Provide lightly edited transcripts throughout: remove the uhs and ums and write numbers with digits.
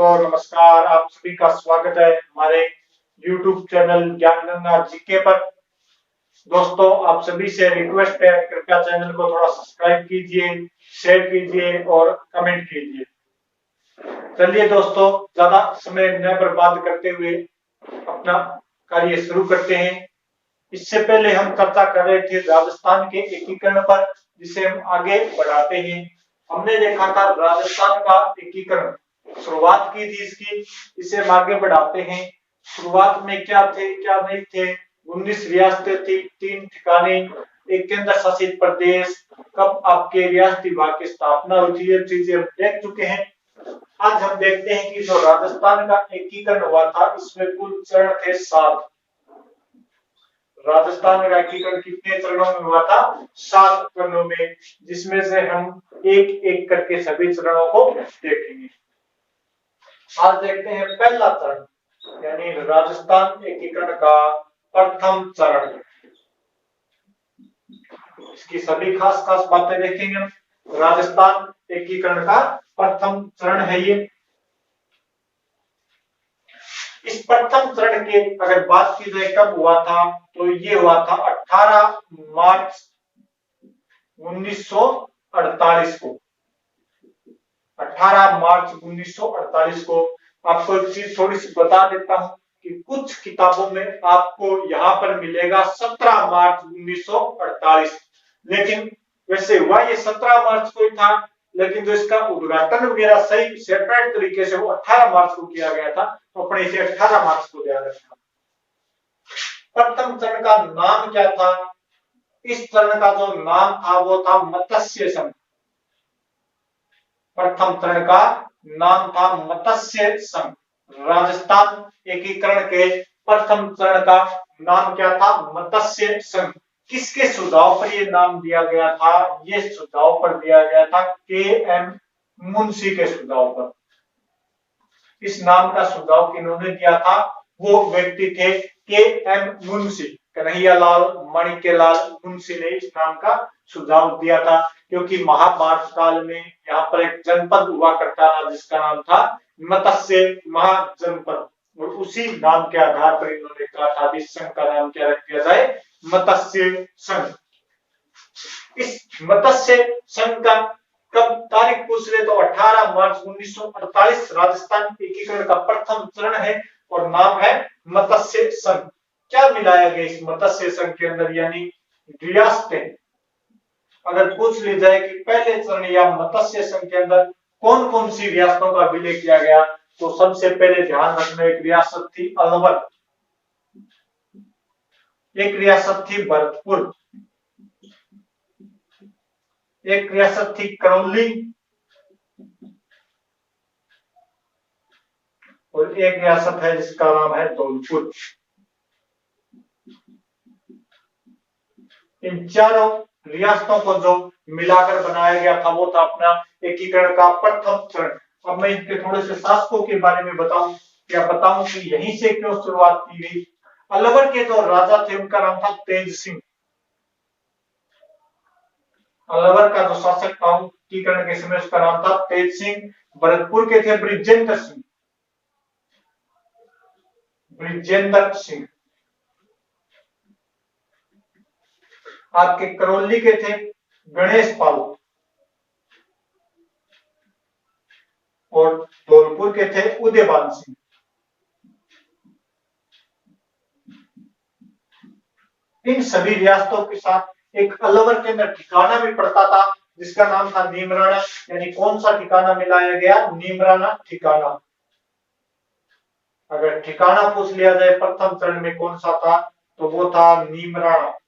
दोस्तों नमस्कार। आप सभी का स्वागत है हमारे YouTube चैनल ज्ञान गंगा जीके पर। दोस्तों आप सभी से रिक्वेस्ट है, कृपया चैनल को थोड़ा सब्सक्राइब कीजिए, शेयर कीजिए और कमेंट कीजिए। चलिए दोस्तों, ज्यादा समय न बर्बाद करते हुए अपना कार्य शुरू करते हैं। इससे पहले हम चर्चा कर रहे थे राजस्थान के एकीकरण पर, जिसे हम आगे बढ़ाते हैं। हमने देखा था राजस्थान का एकीकरण, शुरुआत की थी इसकी, इसे हम आगे बढ़ाते हैं। शुरुआत में क्या थे क्या नहीं थे, 19 रियासतें थी, 3 ठिकाने, एक केंद्र शासित प्रदेश, कब आपके रियासती भाग की स्थापना हुई थी, ये चीजें हम देख चुके हैं। आज हम देखते हैं कि जो राजस्थान का एकीकरण हुआ था, इसमें कुल चरण थे 7। राजस्थान का एकीकरण कितने चरणों में हुआ था? 7 चरणों में, जिसमें से हम एक एक करके सभी चरणों को देखेंगे। आज देखते हैं पहला चरण, यानी राजस्थान एकीकरण का प्रथम चरण। इसकी सभी खास खास बातें देखेंगे हम। राजस्थान एकीकरण का प्रथम चरण है ये। इस प्रथम चरण के अगर बात की जाए कब हुआ था, तो ये हुआ था 18 मार्च 1948 को। 18 मार्च 1948 को। आपको एक चीज थोड़ी सी बता देता हूं कि कुछ किताबों में आपको यहां पर मिलेगा 17 मार्च 1948, लेकिन वैसे हुआ ये 17 मार्च को ही था, लेकिन जो इसका उद्घाटन वगैरह सही सेपरेट तरीके से वो 18 मार्च को किया गया था, तो अपने इसे 18 मार्च को ध्यान रखना। प्रथम चरण का नाम क्या था? इस चरण का जो नाम था वो था मत्स्य संघ। प्रथम चरण का नाम था मत्स्य संघ। राजस्थान एकीकरण के प्रथम चरण का नाम क्या था? मत्स्य संघ। किसके सुझाव पर यह नाम दिया गया था? यह सुझाव पर दिया गया था के.एम. मुंशी के सुझाव पर। इस नाम का सुझाव किन्होंने दिया था? वो व्यक्ति थे के.एम. मुंशी, कन्हैयालाल माणिक्यलाल मुंशी ने इस नाम का सुझाव दिया था, क्योंकि महाभारत काल में यहाँ पर एक जनपद हुआ करता था जिसका नाम था मत्स्य महाजनपद, और उसी नाम के आधार पर इन्होंने कहा था इस संघ का नाम क्या रख दिया जाए? मत्स्य संघ। इस मत्स्य संघ का कब तारीख पूछ रहे तो 18 मार्च 1948 राजस्थान एकीकरण का प्रथम चरण है और नाम है मत्स्य संघ। क्या मिलाया गया इस मत्स्य संघ के अंदर, यानी रियासतें? अगर पूछ ली जाए कि पहले चरण या मत्स्य संघ के अंदर कौन कौन सी रियासतों का विलय किया गया, तो सबसे पहले ध्यान रखना, एक रियासत थी अलवर, एक रियासत थी भरतपुर, एक रियासत थी करौली, और एक रियासत है जिसका नाम है धौलपुर। इन चारों रियासतों को जो मिलाकर बनाया गया था वो था अपना एकीकरण का प्रथम चरण। अब मैं इनके थोड़े से शासकों के बारे में बताऊं कि यहीं से क्यों शुरुआत की गई। अलवर के जो राजा थे उनका नाम था तेज सिंह। अलवर का जो शासक था एकीकरण के समय उसका नाम था तेज सिंह। भरतपुर के थे बृजेंद्र सिंह। आपके करौली के थे गणेश पाल, और धौलपुर के थे उदयबान सिंह। इन सभी रियासतों के साथ एक अलवर के अंदर ठिकाना भी पड़ता था जिसका नाम था नीमराना। यानी कौन सा ठिकाना मिलाया गया? नीमराना ठिकाना। अगर ठिकाना पूछ लिया जाए प्रथम चरण में कौन सा था, तो वो था नीमराना।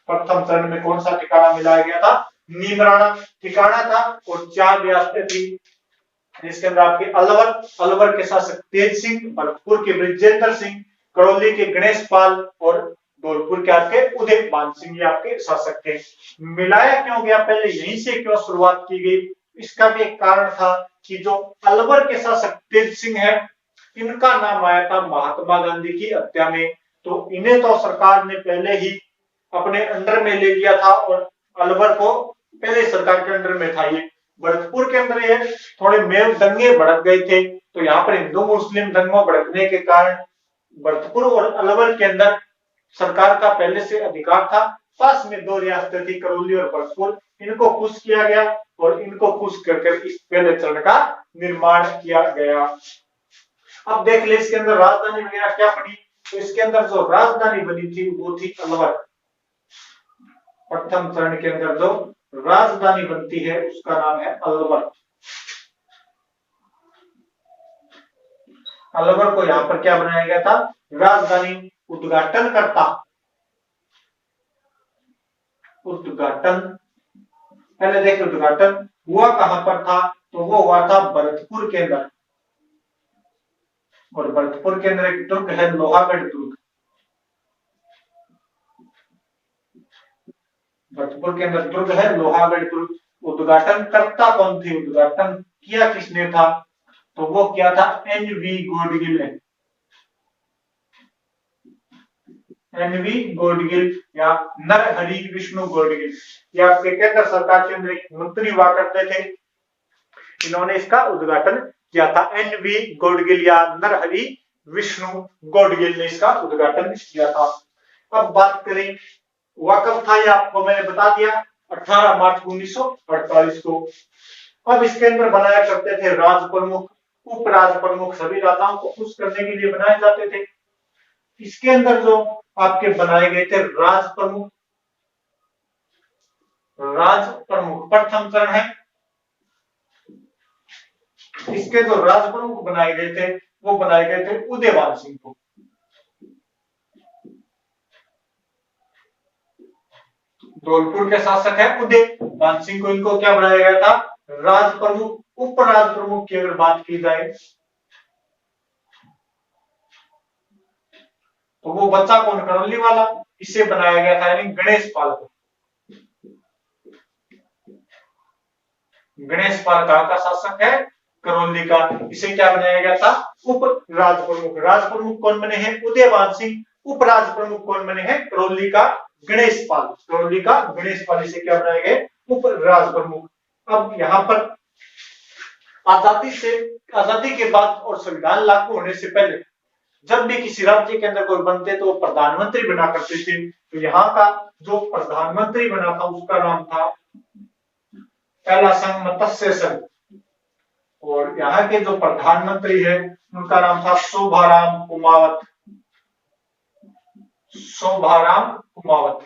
प्रथम चरण में कौन सा ठिकाना मिलाया गया था? नीमराना ठिकाना था। और 4 रियासतें थी जिसके अंदर आपके अलवर के शासक तेज सिंह, भरतपुर के बृजेंद्र सिंह, करौली के गणेश पाल और धौलपुर के आपके उदयबान सिंह, ये आपके शासक थे। मिलाया क्यों गया? पहले यहीं से क्यों शुरुआत की गई? इसका भी एक कारण था कि जो अलवर के शासक तेज सिंह है, इनका नाम आया था महात्मा गांधी की हत्या में, तो इन्हें तो सरकार ने पहले ही अपने अंडर में ले लिया था, और अलवर को पहले सरकार के अंडर में था ये, भरतपुर के अंदर ये थोड़े मेल दंगे भड़क गए थे, तो यहाँ पर हिंदू मुस्लिम दंगों भड़कने के कारण भरतपुर और अलवर के अंदर सरकार का पहले से अधिकार था। पास में दो रियासतें थी, करौली और भरतपुर, इनको खुश किया गया और इनको खुश कर इस पहले चरण का निर्माण किया गया। अब देख ले इसके अंदर राजधानी वगैरह क्या बनी, तो इसके अंदर जो राजधानी बनी थी वो थी अलवर। प्रथम चरण के अंदर जो राजधानी बनती है उसका नाम है अलवर। अलवर को यहां पर क्या बनाया गया था, राजधानी। उद्घाटन करता, उद्घाटन पहले देखिए उद्घाटन हुआ कहां पर था, तो वो हुआ था भरतपुर के अंदर। और भरतपुर के अंदर एक दुर्ग है लोहागढ़ दुर्ग। भरतपुर के अंदर दुर्ग है लोहागढ़ दुर्ग। उद्घाटन करता कौन थे, उद्घाटन किया किसने था, तो वो क्या था एनवी गॉडगिल ने। एनवी गॉडगिल या नरहरि विष्णु गॉडगिल, ये आपके केंद्र सरकार के अंदर एक मंत्री हुआ करते थे, इन्होंने इसका उद्घाटन किया था। एनवी गॉडगिल या नरहरि विष्णु गॉडगिल ने इसका उद्घाटन किया था। अब बात करें हुआ कब था, ये आपको मैंने बता दिया 18 मार्च 1948 को। अब इसके अंदर बनाया करते थे राज प्रमुख, उपराज प्रमुख, सभी राजाओं को खुश करने के लिए बनाए जाते थे। इसके अंदर जो आपके बनाए गए थे राज प्रमुख, राज प्रमुख प्रथम चरण है। इसके जो राज प्रमुख बनाए गए थे वो बनाए गए थे उदयवान सिंह को। धौलपुर के शासक है उदयवान सिंह को, इनको क्या बनाया गया था, राज प्रमुख। उपराज प्रमुख की अगर बात की जाए तो वो बच्चा कौन, करौली वाला, इसे बनाया गया था, यानी गणेश पाल को। गणेश पाल कहां का शासक है, करौली का। इसे क्या बनाया गया था, उप राज प्रमुख। राज प्रमुख कौन बने हैं, उदयवान सिंह। उपराज प्रमुख कौन बने हैं, करौली का गणेश पाल। करौली का गणेश पाल, इसे क्या बनाया गया, उप राज प्रमुख। अब यहां पर आजादी के बाद और संविधान लागू होने से पहले जब भी किसी राज्य के अंदर कोई बनते तो वो प्रधानमंत्री बना करते थे। तो यहाँ का जो प्रधानमंत्री बना था उसका नाम था पहला संघ मत्स्य संघ, और यहाँ के जो प्रधानमंत्री है उनका नाम था शोभाराम कुमावत। शोभाराम कुमावत,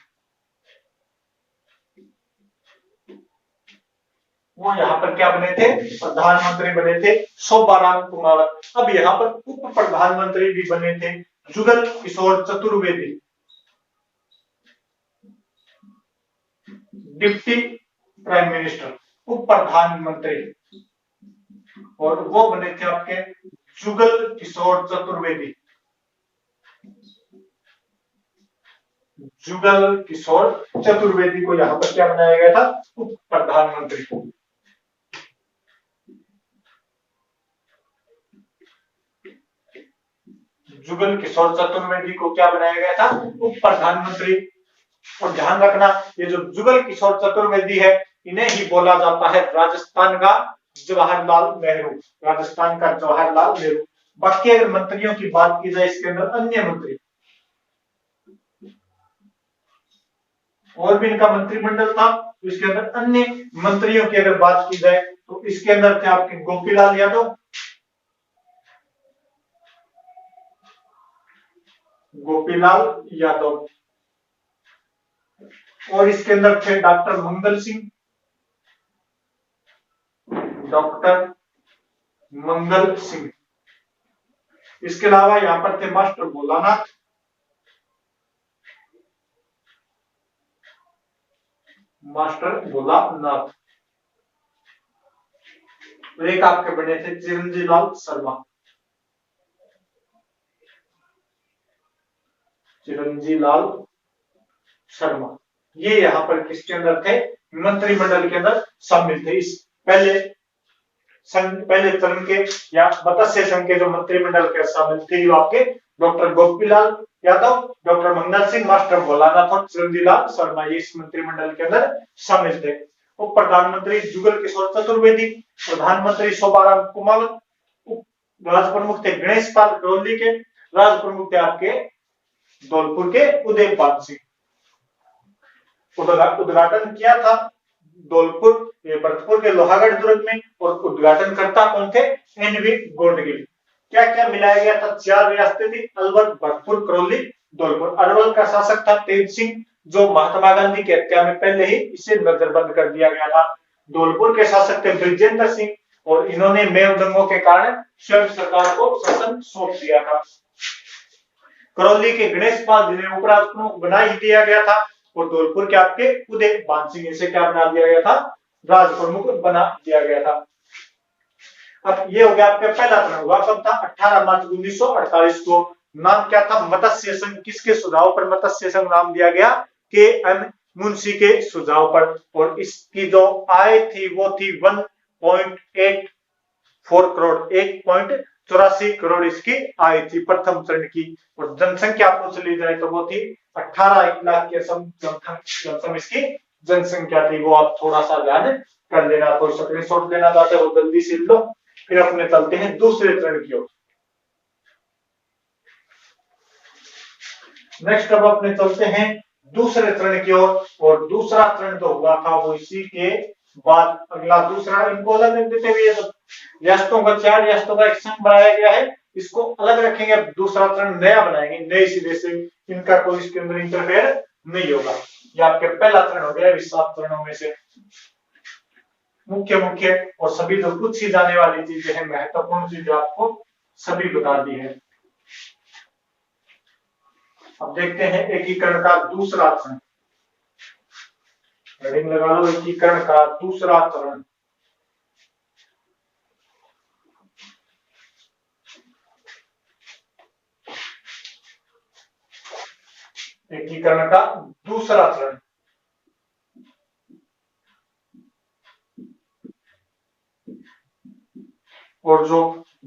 वो यहाँ पर क्या बने थे, प्रधानमंत्री बने थे शोभाराम कुमावत। अब यहाँ पर उप प्रधानमंत्री भी बने थे Jugal Kishore Chaturvedi, deputy prime minister, उप प्रधानमंत्री, और वो बने थे आपके जुगल किशोर चतुर्वेदी। जुगल किशोर चतुर्वेदी को यहाँ पर क्या बनाया गया था, उप प्रधानमंत्री। जुगल किशोर चतुर्वेदी को क्या बनाया गया था, उप प्रधानमंत्री। और ध्यान रखना ये जो जुगल किशोर चतुर्वेदी है इन्हें ही बोला जाता है राजस्थान का जवाहरलाल नेहरू। राजस्थान का जवाहरलाल नेहरू। बाकी अगर मंत्रियों की बात की जाए इसके अंदर अन्य मंत्री और भी इनका मंत्रिमंडल था, तो इसके अंदर अन्य मंत्रियों की अगर बात की जाए तो इसके अंदर थे आपके गोपीलाल यादव, गोपीलाल यादव, और इसके अंदर थे डॉक्टर मंगल सिंह, डॉक्टर मंगल सिंह। इसके अलावा यहां पर थे मास्टर भोलानाथ, मास्टर भोलानाथ, और एक आपके बने थे चिरंजी लाल शर्मा, चिरंजी लाल शर्मा। ये यहाँ पर किसके अंदर थे, मंत्रिमंडल के अंदर शामिल थे। इस पहले चरण के या मत्स्य संघ के जो मंत्रिमंडल के शामिल थे वो आपके doctor Gopilal Yadav, doctor Mangal Singh, master Bholanath और चिरंजी लाल शर्मा, ये इस मंत्रिमंडल के अंदर शामिल थे। उप प्रधानमंत्री जुगल किशोर चतुर्वेदी, प्रधानमंत्री शोभाराम कुमावत, उप राज प्रमुख थे गणेश पाल करौली के, राज प्रमुख थे आपके धौलपुर के उदय पाल सिंह। उद्घाटन किया था धौलपुर भरतपुर के लोहागढ़ दुर्ग में, और उद्घाटनकर्ता कौन थे? एनवी गोडगिल। क्या क्या मिलाया गया था? 4 रियासतें थी, अलवर, भरतपुर, करौली, धौलपुर। अरवल का शासक था तेज सिंह, जो महात्मा गांधी की हत्या में पहले ही इसे नजरबंद कर दिया गया था। धौलपुर के शासक थे ब्रिजेंद्र सिंह, और इन्होंने मेव दंगों के कारण स्वयं सरकार को शासन सौंप दिया था। करौली के गणेश पाल, जिन्हें उपराष्ट्र प्रमुख बना ही दिया गया था, और धौलपुर के आपके उदय पाल सिंह, इसे क्या बना दिया गया था? राज प्रमुख बना दिया गया था। अब ये हो गया आपका पहला चरण। हुआ कब था? 18 मार्च 1948 को। नाम क्या था? मत्स्य संघ। किसके सुझाव पर मत्स्य संघ नाम दिया गया? के एम मुंशी के सुझाव पर। और इसकी जो आय थी वो थी 1.84 करोड़, 1.84 करोड़ इसकी आय थी प्रथम चरण की। और जनसंख्या आपको चली जाए तो वो थी 18 लाख के सम इसकी जनसंख्या थी। वो आप थोड़ा सा ध्यान कर लेना, कोई स्क्रीनशॉट लेना चाहते हो जल्दी से लो। फिर अपने चलते हैं दूसरे चरण की ओर। नेक्स्ट अब अपने चलते हैं दूसरे चरण की ओर। और दूसरा चरण जो हुआ था वो इसी के बाद अगला दूसरा, इनको अलग रख देते हुए रियासतों का 4 रियासतों का एक संघ बनाया गया है, इसको अलग रखेंगे। अब दूसरा चरण नया बनाएंगे, नए सिरे से, इनका कोई इसके अंदर इंटरफेयर नहीं होगा। ये आपके पहला चरण हो गया 7 चरणों में से। मुख्य और सभी जो कुछ ही जाने वाली चीजें हैं, महत्वपूर्ण चीजें आपको सभी बता दी है। अब देखते हैं एकीकरण का दूसरा चरण। हेडिंग लगा लो, एकीकरण का दूसरा चरण। एकीकरण का दूसरा चरण। और जो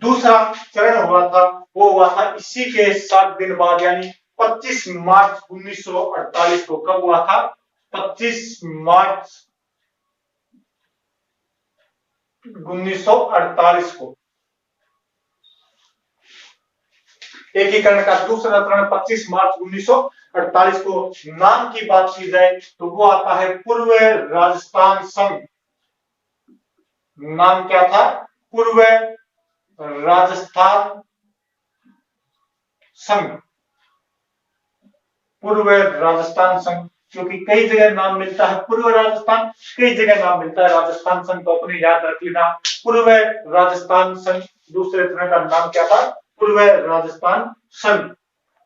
दूसरा चरण हुआ था वो हुआ था इसी के 7 दिन बाद, यानी 25 मार्च 1948 को। कब हुआ था? 25 मार्च 1948 को। एकीकरण का दूसरा चरण 25 मार्च 1948 को। नाम की बात की जाए तो वो आता है पूर्व राजस्थान संघ। नाम क्या था? पूर्व राजस्थान संघ। पूर्व राजस्थान संघ, क्योंकि कई जगह नाम मिलता है पूर्व राजस्थान, कई जगह नाम मिलता है राजस्थान संघ, तो अपने याद रख लेना। पूर्व राजस्थान संघ दूसरे तरह का नाम क्या था? पूर्व राजस्थान संघ।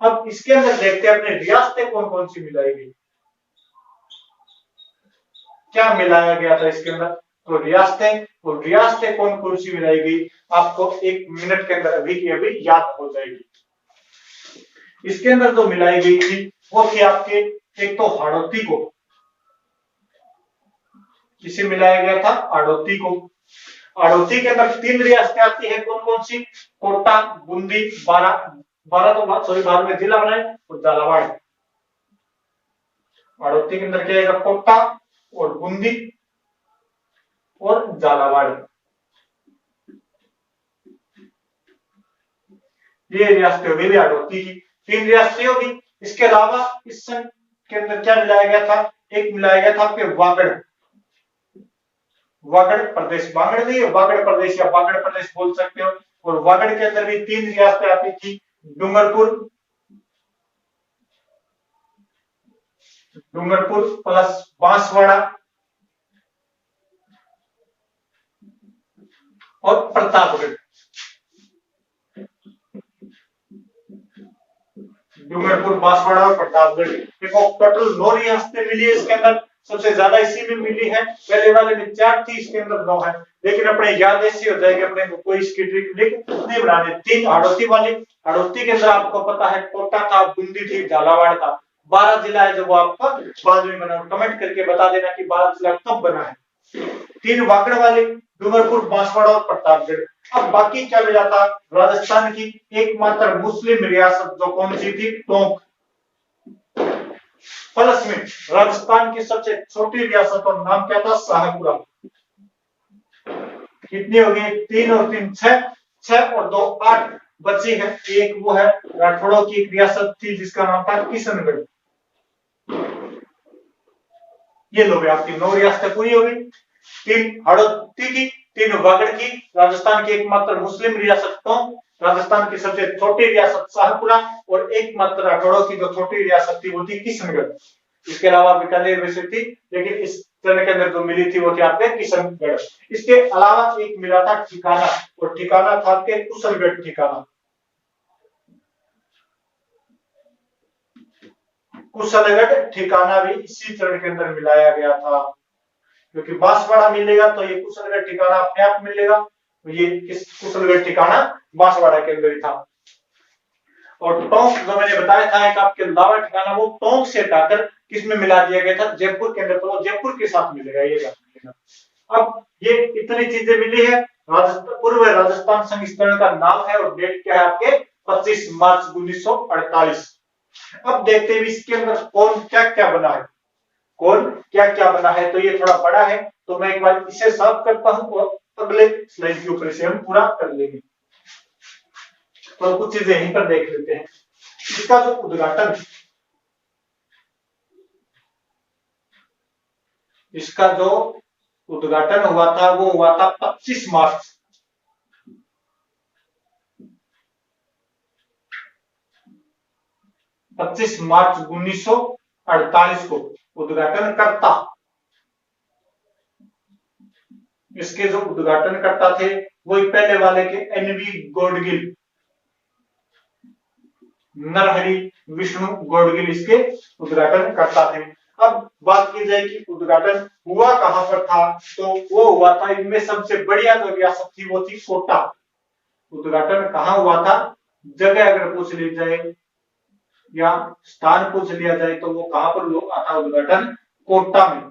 अब इसके अंदर देखते हैं अपने रियासतें कौन कौन सी मिलाई गई, क्या मिलाया गया था इसके अंदर। तो रियासतें कौन कौन सी मिलाई गई आपको 1 मिनट के अंदर अभी की अभी याद हो जाएगी। इसके अंदर जो मिलाई गई थी वो थी आपके, एक तो हाड़ौती को। किसे मिलाया गया था? हाड़ौती को। हाड़ौती के अंदर 3 रियासतें आती है, कौन कौन सी? कोटा, बूंदी, बारह में जिला बनाए, और झालावाड़। हाड़ौती के अंदर क्या आएगा? कोटा और बूंदी और झालावाड़। ये रियासतें हो गई हाड़ौती की, 3 रियासतें होगी। इसके अलावा इस संघ के अंदर क्या मिलाया गया था? एक मिलाया गया था आपके वागड़ प्रदेश। वागड़ नहीं है, वागड़ प्रदेश या वागड़ प्रदेश बोल सकते हो। और वागड़ के अंदर भी 3 रियासतें आती थी, डूंगरपुर प्लस बांसवाड़ा और प्रतापगढ़। डूंगरपुर, बांसवाड़ा और प्रतापगढ़। देखो टोटल 9 रियासतें मिली है इसके अंदर, सबसे ज्यादा इसी में मिली है। पहले वाले में 4 थी, इसके अंदर 9 है। लेकिन अपने याद ऐसी हो जाएगी, अपने को कोई इसकी ट्रिक नहीं बनाने। 3 हाड़ौती वाली, हाड़ौती के अंदर आपको पता है कोटा था, बूंदी थी, झालावाड़ था। 12 जिला है जो वो आपका बाद में बना। कमेंट करके बता देना कि 12 जिला कब बना है। 3 वागड़ वाले, डूंगरपुर, बांसवाड़ा और प्रतापगढ़। अब बाकी क्या मिला था? राजस्थान की एकमात्र मुस्लिम रियासत जो कौन सी थी? टोंक। प्लस में राजस्थान की सबसे छोटी रियासत और नाम क्या था? शाहपुरा। कितनी हो गई? 3 और 3 6, 6 और 2 8 बची है। एक वो है राठौड़ों की एक रियासत थी जिसका नाम था किशनगढ़। ये लो भाई, आपकी 9 रियासतें पूरी हो गई। 3 हड़ौती की, 3 वागड़ की, राजस्थान की एकमात्र मुस्लिम रियासत टोंक, राजस्थान की सबसे छोटी रियासत शाहपुरा और एकमात्र राठौड़ों की जो छोटी रियासत थी वो थी किशनगढ़। इसके अलावा बीकानेर में से थी, लेकिन इस चरण के अंदर जो मिली थी वो थी आपके किशनगढ़। इसके अलावा एक मिला था ठिकाना, और ठिकाना था आपके कुशलगढ़ ठिकाना। कुशलगढ़ ठिकाना भी इसी चरण के अंदर मिलाया गया था, क्योंकि बांसवाड़ा मिलेगा तो ये कुशलगढ़ ठिकाना अपने आप मिलेगा। तो ये कुशलगढ़ ठिकाना बांसवाड़ा के अंदर ही था। और टोंक जो मैंने बताया था एक आपके लावा ठिकाना, वो टोंक से हटाकर किसमें मिला दिया गया था? जयपुर के अंदर, तो वो जयपुर के साथ मिलेगा। ये अब ये इतनी चीजें मिली है। राजस्थान, पूर्व राजस्थान संघीकरण का नाम है और डेट क्या है आपके? 25 मार्च 1948। अब देखते हैं इसके अंदर कौन क्या क्या बना है, कौन क्या क्या बना है। तो ये थोड़ा बड़ा है, तो मैं एक बार इसे साफ करता हूं और अगले स्लाइड के ऊपर इसे हम पूरा कर लेंगे। तो कुछ चीजें यहीं पर देख लेते हैं। इसका जो उद्घाटन, इसका जो उद्घाटन हुआ था वो हुआ था 25 मार्च 1948 को उद्घाटन करता। इसके जो उद्घाटन करता थे वही पहले वाले के एनवी गौडगिल, नरहरि विष्णु गौडगिल इसके उद्घाटन करता थे। अब बात की जाए कि उद्घाटन हुआ कहां पर था, तो वो हुआ था, इनमें सबसे बढ़िया जो रियासत थी वो थी कोटा। उद्घाटन कहां हुआ था? जगह अगर पूछ ली जाए या स्थान पूछ लिया जाए तो वो कहां पर हुआ था उद्घाटन? कोटा में।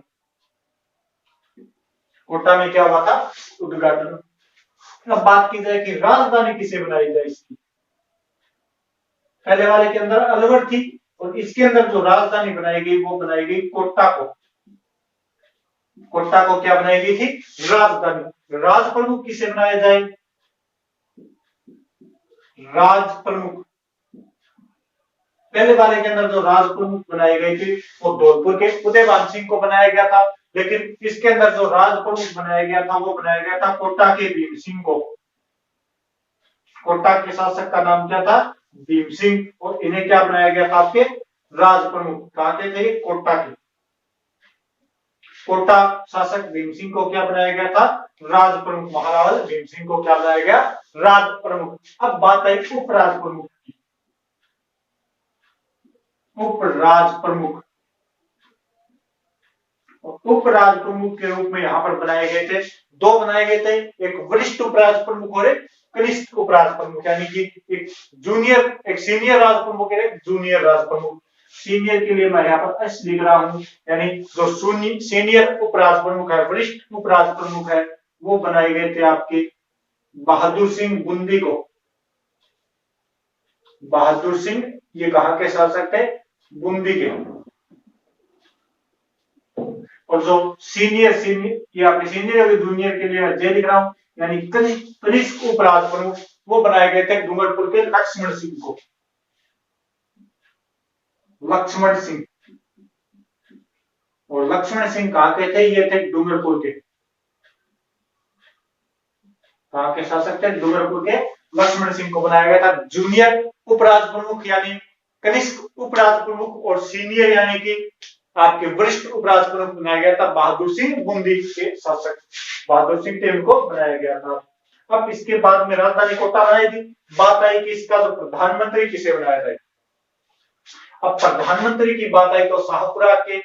कोटा में क्या हुआ था? उद्घाटन। अब बात की जाए कि राजधानी किसे बनाई जाए इसकी, पहले वाले के अंदर अलवर थी और इसके अंदर जो राजधानी बनाई गई वो बनाई गई कोटा को। कोटा को क्या बनाई गई थी? राजधानी। राज प्रमुख किसे बनाया जाए? राज प्रमुख, पहले वाले के अंदर जो राज प्रमुख बनाई गई थी वो धौलपुर के उदयभान सिंह को बनाया गया था, लेकिन इसके अंदर जो राज प्रमुख बनाया गया था वो बनाया गया था कोटा के भीम सिंह को। कोटा के शासक का नाम क्या था? भीम सिंह। और इन्हें क्या बनाया गया था? आपके राज प्रमुख। कहां के थे? कोटा के। कोटा शासक भीम सिंह को क्या बनाया गया था? राज प्रमुख। महाराज भीम सिंह को क्या बनाया गया? राज प्रमुख। अब बात आई उपराज प्रमुख की। उपराज प्रमुख, उपराज प्रमुख के रूप में यहां पर बनाए गए थे, दो बनाए गए थे, एक वरिष्ठ उपराज प्रमुख और एक कनिष्ठ उपराज प्रमुख, यानी कि एक जूनियर, एक सीनियर राज प्रमुख और एक जूनियर राज प्रमुख। सीनियर के लिए मैं यहाँ पर एस लिख रहा हूं, यानी जो सीनियर उपराज प्रमुख है, वरिष्ठ उपराज प्रमुख है, वो बनाए गए थे आपके बहादुर सिंह बूंदी को। बहादुर सिंह ये कहां के शासक थे? बूंदी के। और जो सीनियर ये आपके सीनियर और जूनियर के लिए मैं जे लिख रहा हूं, यानी कनिष्ठ उपराज प्रमुख, वो बनाए गए थे डूंगरपुर के लक्ष्मण सिंह को। लक्ष्मण सिंह, और लक्ष्मण सिंह कहां के थे? ये थे डूंगरपुर के। कहां के शासक थे? डूंगरपुर के लक्ष्मण सिंह को बनाया गया था जूनियर उपराज प्रमुख, यानी कनिष्ठ उपराज प्रमुख, और सीनियर यानी कि आपके वरिष्ठ उपराज प्रमुख बनाया गया था बहादुर सिंह बूंदी के शासक। बहादुर सिंह थे, उनको बनाया गया था। अब इसके बाद में राजधानी कोटा बनाई थी। बात आई कि इसका जो प्रधानमंत्री किसे बनाया जाए। अब प्रधानमंत्री की बात आई तो शाहपुरा के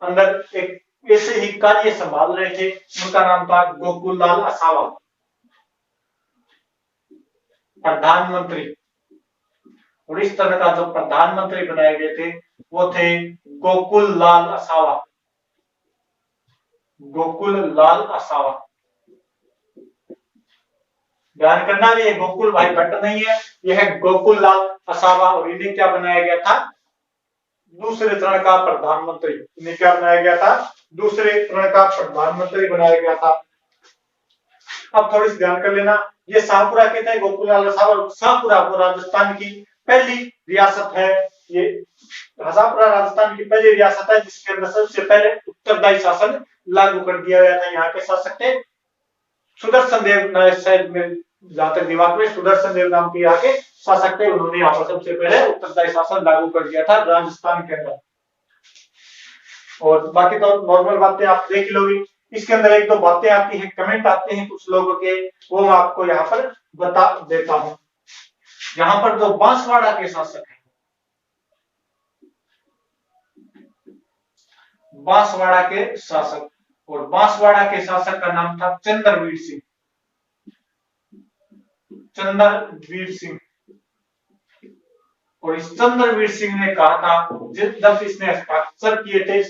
अंदर एक ऐसे ही कार्य संभाल रहे थे, उनका नाम था गोकुल लाल असावा। प्रधानमंत्री, और इस तरह का जो प्रधानमंत्री बनाए गए थे वो थे गोकुल लाल असावा। गोकुल लाल असावा, ध्यान करना भी, ये गोकुल भाई भट्ट नहीं है, यह है गोकुल लाल असावा। और इन्हें क्या बनाया गया था? दूसरे चरण का प्रधानमंत्री, इन्हें क्या बनाया गया था, दूसरे चरण का प्रधानमंत्री बनाया गया था। अब थोड़ी सी ध्यान कर लेना, ये शाहपुरा कहते हैं गोकुललाल रसावल, शाहपुरा वो राजस्थान की पहली रियासत है। ये शाहपुरा राजस्थान की पहली रियासत है जिसके अंदर सबसे पहले उत्तरदायी शासन लागू कर दिया गया था। यहाँ के शासक थे सुदर्शन देव, शायद में जहां तक दिमाग में सुदर्शन देव नाम के यहाँ के शासक थे, उन्होंने यहाँ पर सबसे पहले उत्तरदायी शासन लागू कर दिया था राजस्थान के अंदर। और बाकी तो नॉर्मल बातें आप देख लोगे, इसके अंदर एक दो बातें आती हैं, कमेंट आते हैं कुछ लोगों के, वो मैं आपको यहाँ पर बता देता हूं। यहाँ पर जो बांसवाड़ा के शासक हैं, बांसवाड़ा के शासक, और बांसवाड़ा के शासक का नाम था चंद्रवीर सिंह, चंद्रवीर सिंह। और इस चंद्रवीर सिंह ने कहा था, जब इसने हस्ताक्षर किए थे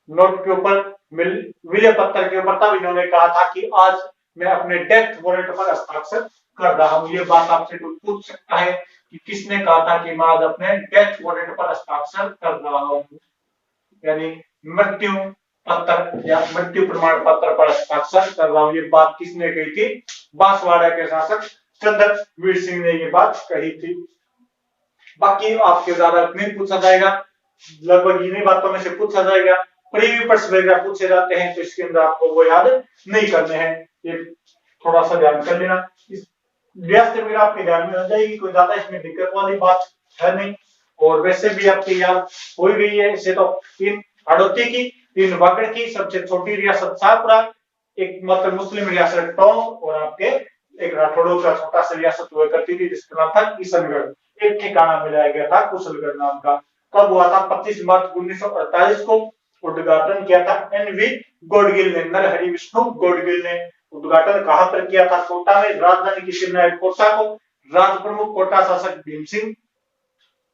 नोट के ऊपर, विलय पत्र के ऊपर, तब इन्होंने कहा था कि आज मैं अपने डेथ वारंट पर हस्ताक्षर कर रहा हूं। ये बात आपसे कोई पूछ सकता है कि किसने कहा था कि मैं आज अपने डेथ वारंट पर हस्ताक्षर कर रहा हूं, यानी मृत्यु पत्र या मृत्यु प्रमाण पत्र पर हस्ताक्षर कर रहा हूं। ये बात किसने कही थी, बांसवाड़ा के शासक चंद्रवीर सिंह ने ये बात कही थी। बाकी आपके ज्यादा नहीं पूछा जाएगा, लगभग इन्हीं बातों में से पूछा जाएगा। प्रीवियस प्रश्न वगैरह पूछे जाते हैं तो इसके अंदर आपको वो याद नहीं करने हैं, ये थोड़ा सा ध्यान कर लेना। इस व्यास वगैरह आपके ध्यान में आ जाएगी, कोई ज्यादा इसमें दिक्कत वाली बात है नहीं। और वैसे भी आपकी याद हो गई है इसे तो। तीन हाड़ौती की, तीन वागड़ की, सबसे छोटी रियासत शाहपुरा, एक मात्र मुस्लिम रियासत टोंक, और आपके एक राठौड़ों का छोटा सा रियासत हुआ करती थी जिसका नाम था किशनगढ़। एक ठिकाना मिलाया गया था कुशलगढ़ नाम का। कब हुआ था, 25 मार्च 1948 को उद्घाटन किया था एनवी गोडगिल ने, नरहरि विष्णु गोडगिल ने। उद्घाटन कहां पर किया था, कोटा में। राजधानी की निर्णायक कोटा को, राज प्रमुख कोटा शासक भीम सिंह,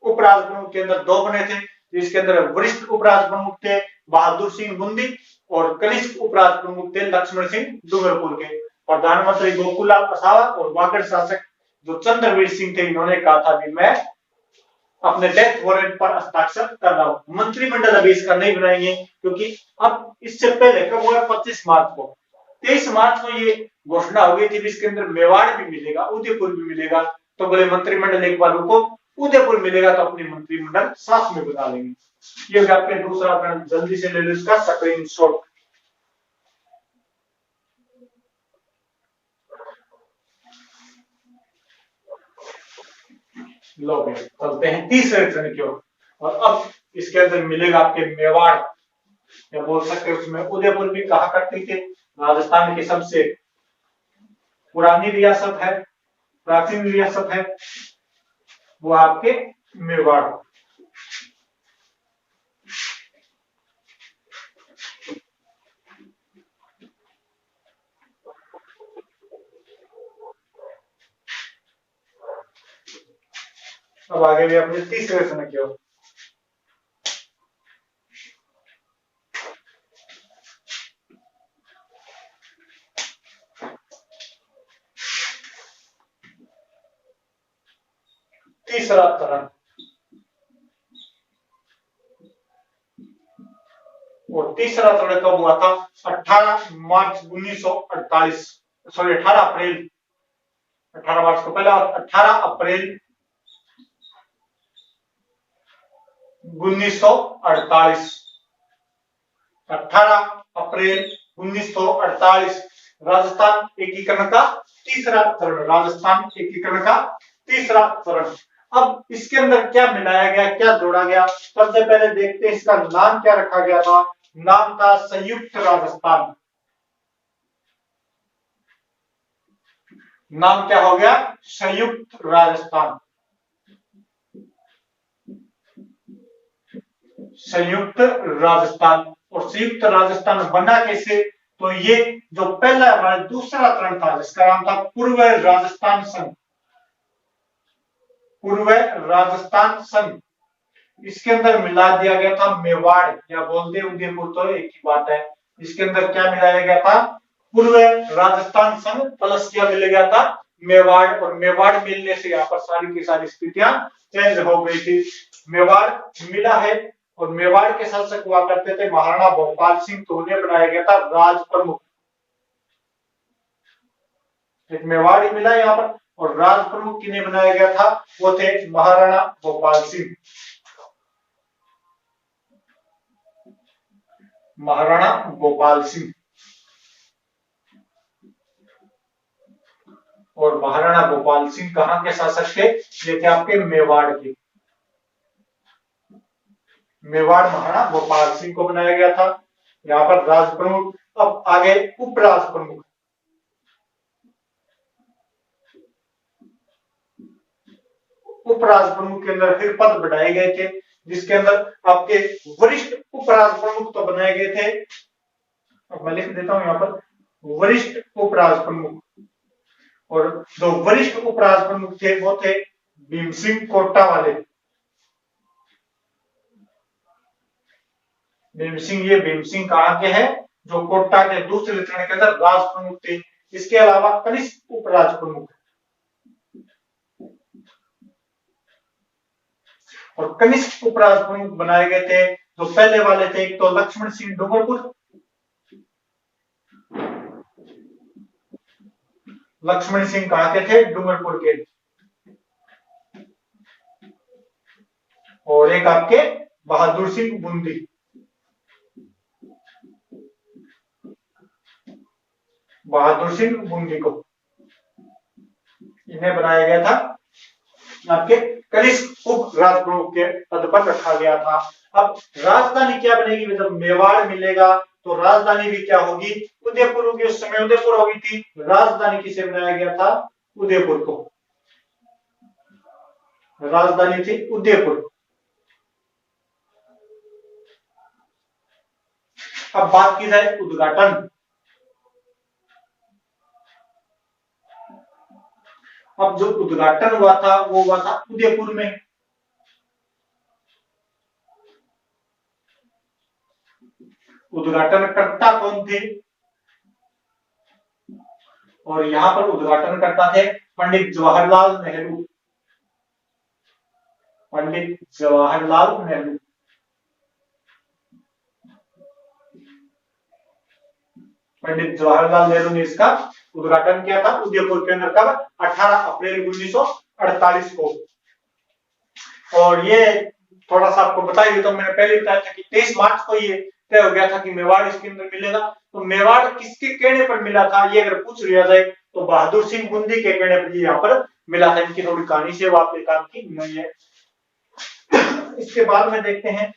उपराज प्रमुख के अंदर दो बने थे, जिसके अंदर वरिष्ठ उपराज प्रमुख थे बहादुर सिंह बुंदी, और कनिष्ठ उपराज प्रमुख थे लक्ष्मण सिंह डूंगरपुर के। प्रधानमंत्री गोकुललाल रसावल और वागड़ शासक जो चंद्रवीर सिंह थे, इन्होंने कहा था कि मैं अपने डेथ वारंट पर हस्ताक्षर कर रहा हूं। मंत्रिमंडल अभी इसका नहीं बनाएंगे, क्योंकि अब इससे पहले कब हुआ, 25 मार्च को, 23 मार्च को ये घोषणा हो गई थी इसके अंदर मेवाड़ भी मिलेगा, उदयपुर भी मिलेगा। तो बोले मंत्रिमंडल एक बार रुको, उदयपुर मिलेगा तो अपनी मंत्रिमंडल साथ में बना लेंगे। ये आपके दूसरा प्रश्न, जल्दी से ले लो इसका स्क्रीनशॉट। लो चलते हैं तीसरे प्रश्न की ओर। और अब इसके अंदर मिलेगा आपके मेवाड़, या बोल सकते हैं उसमें उदयपुर भी कहा करते थे। राजस्थान की सबसे पुरानी रियासत है, प्राचीन रियासत है, वो आपके मेवाड़। अब आगे भी अपने तीसरे प्रश्न की ओर। तीसरा चरण, और तीसरा चरण कब हुआ था, 18 मार्च 1948, सॉरी 18 अप्रैल, 18 मार्च को पहला, 18 अप्रैल 1948, 18 अप्रैल 1948 राजस्थान एकीकरण का तीसरा चरण, राजस्थान एकीकरण का तीसरा चरण। अब इसके अंदर क्या मिलाया गया, क्या जोड़ा गया, सबसे पहले देखते हैं इसका नाम क्या रखा गया था। नाम था संयुक्त राजस्थान। नाम क्या हो गया, संयुक्त राजस्थान। संयुक्त राजस्थान। और संयुक्त राजस्थान बना कैसे, तो ये जो पहला हमारा दूसरा चरण था जिसका नाम था पूर्व राजस्थान संघ, पूर्व राजस्थान संघ, इसके अंदर मिला दिया गया था मेवाड़, या बोलते उदयपुर तो एक ही बात है। इसके अंदर क्या मिलाया गया था, पूर्व राजस्थान संघ प्लस क्या मिल गया था, मेवाड़। और मेवाड़ मिलने से यहाँ पर सारी की सारी स्थितियां चेंज हो गई थी। मेवाड़ मिला है और मेवाड़ के शासक हुआ करते थे महाराणा भोपाल सिंह, तो उन्हें बनाया गया था राज प्रमुख। एक मेवाड़ ही मिला यहाँ पर और राज प्रमुख किन्हें बनाया गया था, वो थे महाराणा भोपाल सिंह। महाराणा भोपाल सिंह और महाराणा भोपाल सिंह कहां के शासक थे, ये थे आपके मेवाड़ के। मेवाड़ महाराणा भोपाल सिंह को बनाया गया था यहाँ पर राज प्रमुख। अब आगे उपराज प्रमुख। उपराज प्रमुख के अंदर फिर पद बढ़ाए गए थे, जिसके अंदर आपके वरिष्ठ उपराज प्रमुख तो बनाए गए थे। अब मैं लिख देता हूं यहाँ पर वरिष्ठ उपराज प्रमुख, और जो वरिष्ठ उपराज प्रमुख थे वो थे भीम सिंह कोटा वाले। भीम सिंह, ये भीम सिंह कहां के हैं, जो कोटा के दूसरे चरण के अंदर राज प्रमुख थे। इसके अलावा कनिष्ठ उपराज प्रमुख और कनिष्ठ उपराज प्रमुख बनाए गए थे। जो पहले वाले थे, एक तो लक्ष्मण सिंह डूंगरपुर। लक्ष्मण सिंह कहां के थे, डूंगरपुर के। और एक आपके बहादुर सिंह बूंदी। बहादुर सिंह बूंदी को इन्हें बनाया गया था आपके कनिष्ठ उप राज प्रमुख के पद पर रखा गया था। अब राजधानी क्या बनेगी, जब मेवाड़ मिलेगा तो राजधानी भी क्या होगी, उदयपुर होगी। उस समय उदयपुर होगी थी। राजधानी किसे बनाया गया था, उदयपुर को। राजधानी थी उदयपुर। अब बात की जाए उद्घाटन। अब जो उद्घाटन हुआ था वो हुआ था उदयपुर में। उद्घाटनकर्ता कौन थे, और यहां पर उद्घाटनकर्ता थे पंडित जवाहरलाल नेहरू। पंडित जवाहरलाल नेहरू। पंडित जवाहरलाल नेहरू ने इसका उद्घाटन किया था उदयपुर के अंदर। कब, 18 अप्रैल 1948 को। और ये थोड़ा सा आपको बता देता हूं, मैंने पहले बताया था कि 23 मार्च को ये तय हो गया था कि मेवाड़ इसके अंदर मिलेगा। तो मेवाड़ किसके कहने पर मिला था, ये अगर पूछ लिया जाए तो बहादुर सिंह बूंदी के कहने पर यहाँ पर मिला था। इनकी थोड़ी कहानी से वापस काम की नहीं है। इसके बाद में देखते हैं,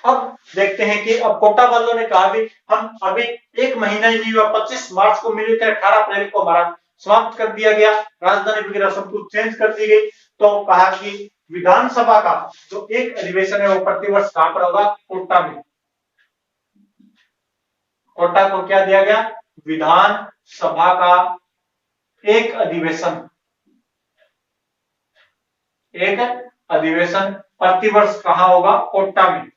अब देखते हैं कि अब कोटा वालों ने कहा भी हम अभी एक महीना ही नहीं हुआ, 25 मार्च को मिले थे, 18 अप्रैल को हमारा समाप्त कर दिया गया, राजधानी वगैरह सब कुछ चेंज कर दी गई। तो कहा कि विधानसभा का जो एक अधिवेशन है वो प्रतिवर्ष कहां पर होगा, कोटा में। कोटा को क्या दिया गया, विधान सभा का एक अधिवेशन। एक अधिवेशन प्रतिवर्ष कहां होगा, कोटा में।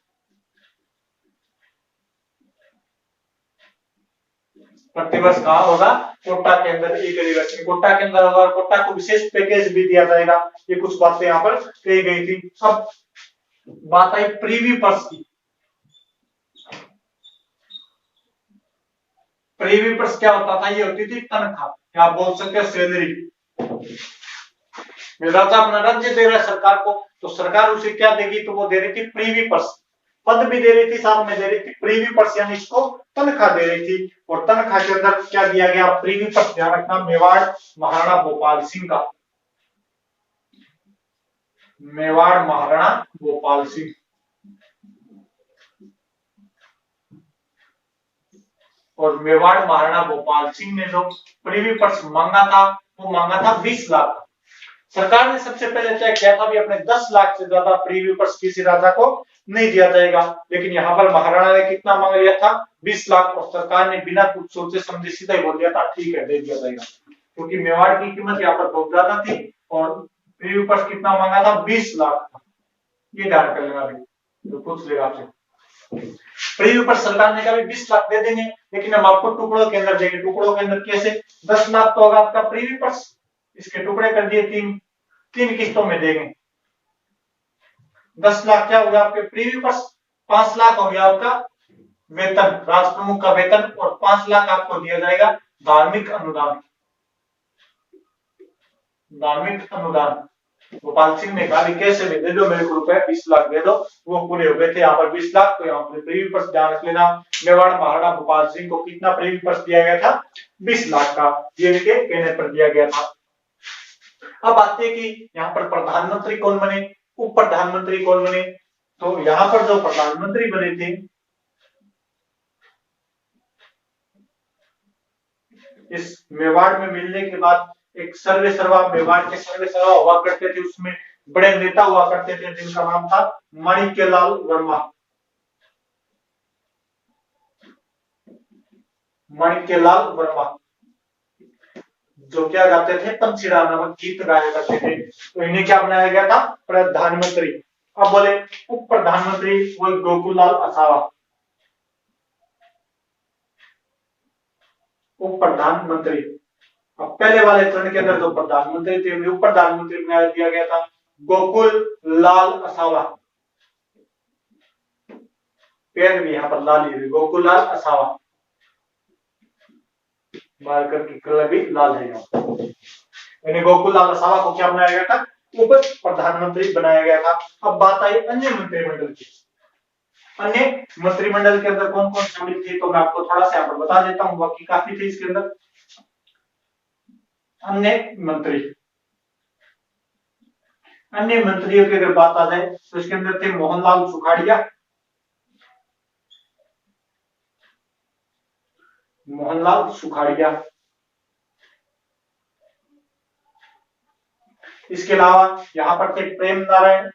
प्रतिवर्ष कहां होगा, कोटा के अंदर एक अधिवेशन कोटा के अंदर होगा। कोटा को विशेष पैकेज भी दिया जाएगा। ये कुछ बातें यहां पर कही गई थी। अब बात आई प्रीवी पर्स की। प्रीवी पर्स क्या होता था, ये होती थी तनख्वाह, या आप बोल सकते हो सैलरी। राजा अपना राज्य दे रहा है सरकार को, तो सरकार उसे क्या देगी, तो वो दे रही थी प्रीवी पर्स। पद भी दे रही थी, साथ में दे रही थी प्रीवी पर्स, यानी इसको तनख्वाह दे रही थी। और तनख्वाह के अंदर क्या दिया गया, प्रीवी पर्स, ध्यान रखना, मेवाड़ महाराणा भोपाल सिंह का। मेवाड़ महाराणा भोपाल सिंह। और मेवाड़ महाराणा भोपाल सिंह ने जो प्रीवी पर्स मांगा था वो मांगा था 20 लाख। सरकार ने सबसे पहले तय किया था भी अपने 10 लाख से ज्यादा प्रीवी पर्स किसी राजा को नहीं दिया जाएगा। लेकिन यहाँ पर महाराणा ने कितना मांग लिया था, 20 लाख। और सरकार ने बिना कुछ सोचे समझे सीधा ही बोल दिया था ठीक है, दे दिया जाएगा। क्योंकि मेवाड़ की कीमत यहाँ पर बहुत ज्यादा थी और प्रीवी पर्स कितना मांगा था, 20 लाख। ये ध्यान कर लेना अभी, तो पूछ लेगा आपसे। प्रीवी पर्स सरकार ने कहा 20 लाख दे देंगे, लेकिन हम आपको टुकड़ों के अंदर देंगे। टुकड़ों के अंदर कैसे, 10 लाख तो होगा आपका प्रीवी पर्स, इसके टुकड़े कर दिए 3, 3 किस्तों में देंगे। 10 लाख क्या हो गया आपके प्रीव्यू पर, 5 लाख हो गया आपका वेतन, राज प्रमुख का वेतन, और 5 लाख आपको दिया जाएगा धार्मिक अनुदान। धार्मिक अनुदान गोपाल सिंह ने कहा कैसे दे दो मेरे को रुपए 20 लाख दे दो, वो पूरे हो गए थे यहाँ पर 20 लाख। तो यहाँ पर प्रीव्यू पर ध्यान रख लेना, मेवाड़ महाराणा गोपाल सिंह को कितना प्रीव्यू पर दिया गया था, 20 लाख का, ये के कहने पर दिया गया था। अब आते हैं कि यहाँ पर प्रधानमंत्री कौन बने, उप प्रधानमंत्री कौन बने। तो यहाँ पर जो प्रधानमंत्री बने थे, इस मेवाड़ में मिलने के बाद एक सर्वे सर्वा, मेवाड़ के सर्वे सर्वा हुआ करते थे, उसमें बड़े नेता हुआ करते थे जिनका नाम था माणिक्यलाल वर्मा। माणिक्यलाल वर्मा जो क्या गाते थे, पंछीड़ा नामक गीत गाया करते थे, तो इन्हें क्या बनाया गया था, प्रधानमंत्री। अब बोले उप प्रधानमंत्री, वो गोकुललाल असावा। उप प्रधानमंत्री, अब पहले वाले चरण के अंदर जो प्रधानमंत्री थे उन्हें उप प्रधानमंत्री बना दिया गया था, गोकुल लाल असावा। पेड़ भी यहाँ पर लाल ही, गोकुल लाल असावा, मारकर की कलर भी लाल है यहाँ, यानी गोकुल लाल असावा को क्या बनाया गया था, उप प्रधानमंत्री बनाया गया था। अब बात आई अन्य मंत्रिमंडल की। अन्य मंत्रिमंडल के अंदर कौन कौन शामिल थे, तो मैं आपको थोड़ा सा यहाँ पर बता देता हूँ, बाकी काफी थे इसके अंदर। अन्य मंत्री, अन्य मंत्रियों की अगर बात आ जाए तो इसके अंदर थे मोहनलाल सुखाड़िया, मोहनलाल सुखाड़िया। इसके अलावा यहां पर थे प्रेम नारायण,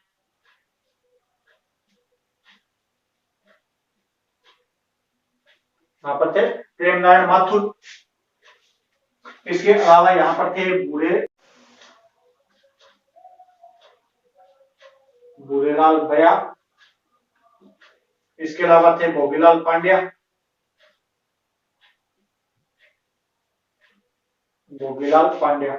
यहां पर थे प्रेम नारायण माथुर। इसके अलावा यहां पर थे भूरेलाल बया। इसके अलावा थे भोगीलाल पांड्या, भोगीलाल पांड्या,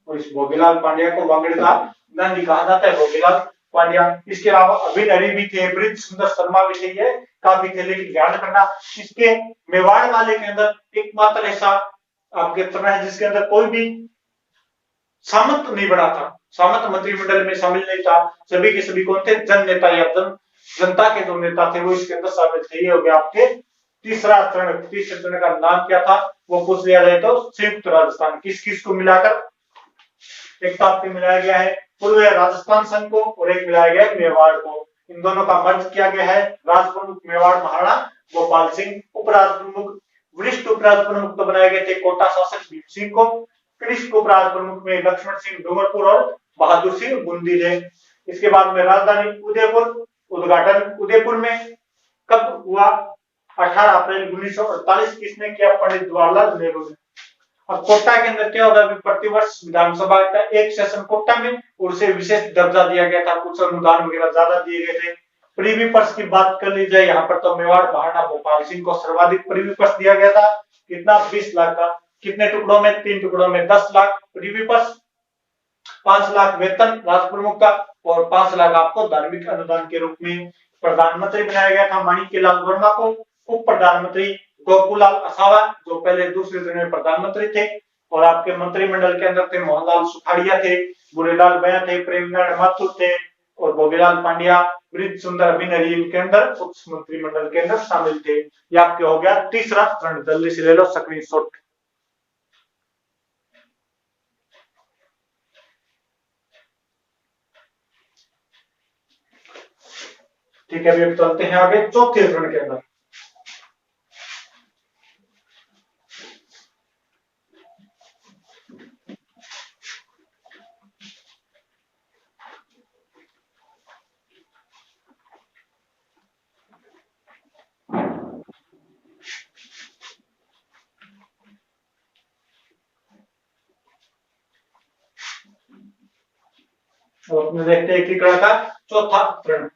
और इस भोगीलाल पांड्या को वागड़ का गांधी कहा जाता है, भोगीलाल पांड्या। इसके अलावा अभिनरी भी थे, ब्रिज सुंदर शर्मा भी थे, ये काफी थे, लेकिन ध्यान रखना इसके मेवाड़ वाले के अंदर एकमात्र ऐसा आपके चरण है जिसके अंदर कोई भी सामंत नहीं बना था, सामंत मंत्रिमंडल में शामिल नहीं था। सभी के सभी कौन थे, जन नेता या जनता के जो नेता थे वो इसके अंदर शामिल थे। ये हो गया आपके तीसरा चरण। तीसरे चरण का नाम क्या था, वो पूछ लिया जाए तो संयुक्त राजस्थान। किस किस को मिलाकर एक तो मिलाया गया है पूर्व राजस्थान संघ को, और एक मिलाया गया है मेवाड़ को। इन दोनों का मर्ज किया गया है। राज प्रमुख मेवाड़ महाराणा गोपाल सिंह, उपराज प्रमुख, वरिष्ठ उपराज प्रमुख तो बनाए गए थे कोटा शासक भीम सिंह को। कनिष्ठ उपराज प्रमुख में लक्ष्मण सिंह डूंगरपुर और बहादुर सिंह बूंदी थे। इसके बाद में राजधानी उदयपुर, उद्घाटन उदयपुर में कब हुआ, 18 अप्रैल 1948। किसने किया, पंडित जवाहरलाल नेहरू ने। अब कोटा के अंदर क्या होगा, प्रतिवर्ष विधानसभा का एक सेशन कोटा में, और उसे विशेष दर्जा दिया गया था, कुछ अनुदान वगैरह ज्यादा दिए गए थे। प्रीवी पर्स की बात कर ली जाए, यहाँ पर तो मेवाड़ महाराणा गोपाल सिंह को सर्वाधिक प्रीवी पर्स दिया गया था, कितना, 20 लाख का। कितने टुकड़ों में, 3 टुकड़ों में, 10 लाख प्रीवी पर्स, 5 लाख वेतन राज प्रमुख का, और 5 लाख आपको धार्मिक अनुदान के रूप में। प्रधानमंत्री बनाया गया था माणिक्यलाल वर्मा को, उप प्रधानमंत्री गोकुललाल असावा जो पहले दूसरे चरण में प्रधानमंत्री थे, और आपके मंत्रिमंडल के अंदर थे मोहनलाल सुखाड़िया थे, भूरेलाल बया थे, प्रेमनारायण माथुर थे, और भोगीलाल पांड्या, ब्रिज सुंदर अभिनरी इनके अंदर उप मंत्रिमंडल के अंदर शामिल थे। ये आपके हो गया तीसरा चरण। जल्दी से ले लो स्क्रीनशॉट। ठीक है, अभी चलते हैं आगे चौथे चरण के अंदर। तो अपने देखते हैं एकीकरण का चौथा चरण।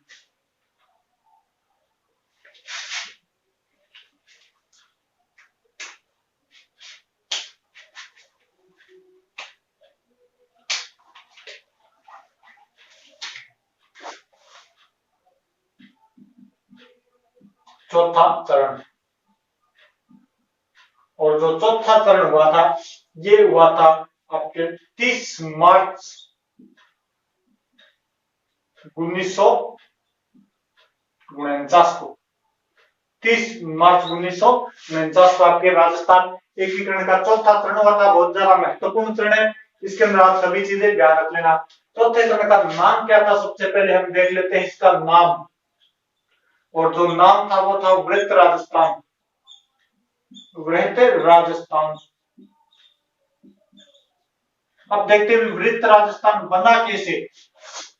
चौथा चरण। और जो चौथा चरण हुआ था ये हुआ था आपके 30 मार्च 1949 को। 30 मार्च 1949 को आपके राजस्थान एकीकरण का चौथा चरण हुआ था। बहुत ज्यादा महत्वपूर्ण चरण है, इसके अंदर आप सभी चीजें ध्यान रख लेना। चौथे चरण का नाम क्या था, सबसे पहले हम देख लेते हैं इसका नाम। और जो नाम था वो था वृत्त राजस्थान। वृत्त राजस्थान। अब देखते हैं वृत्त राजस्थान बना कैसे,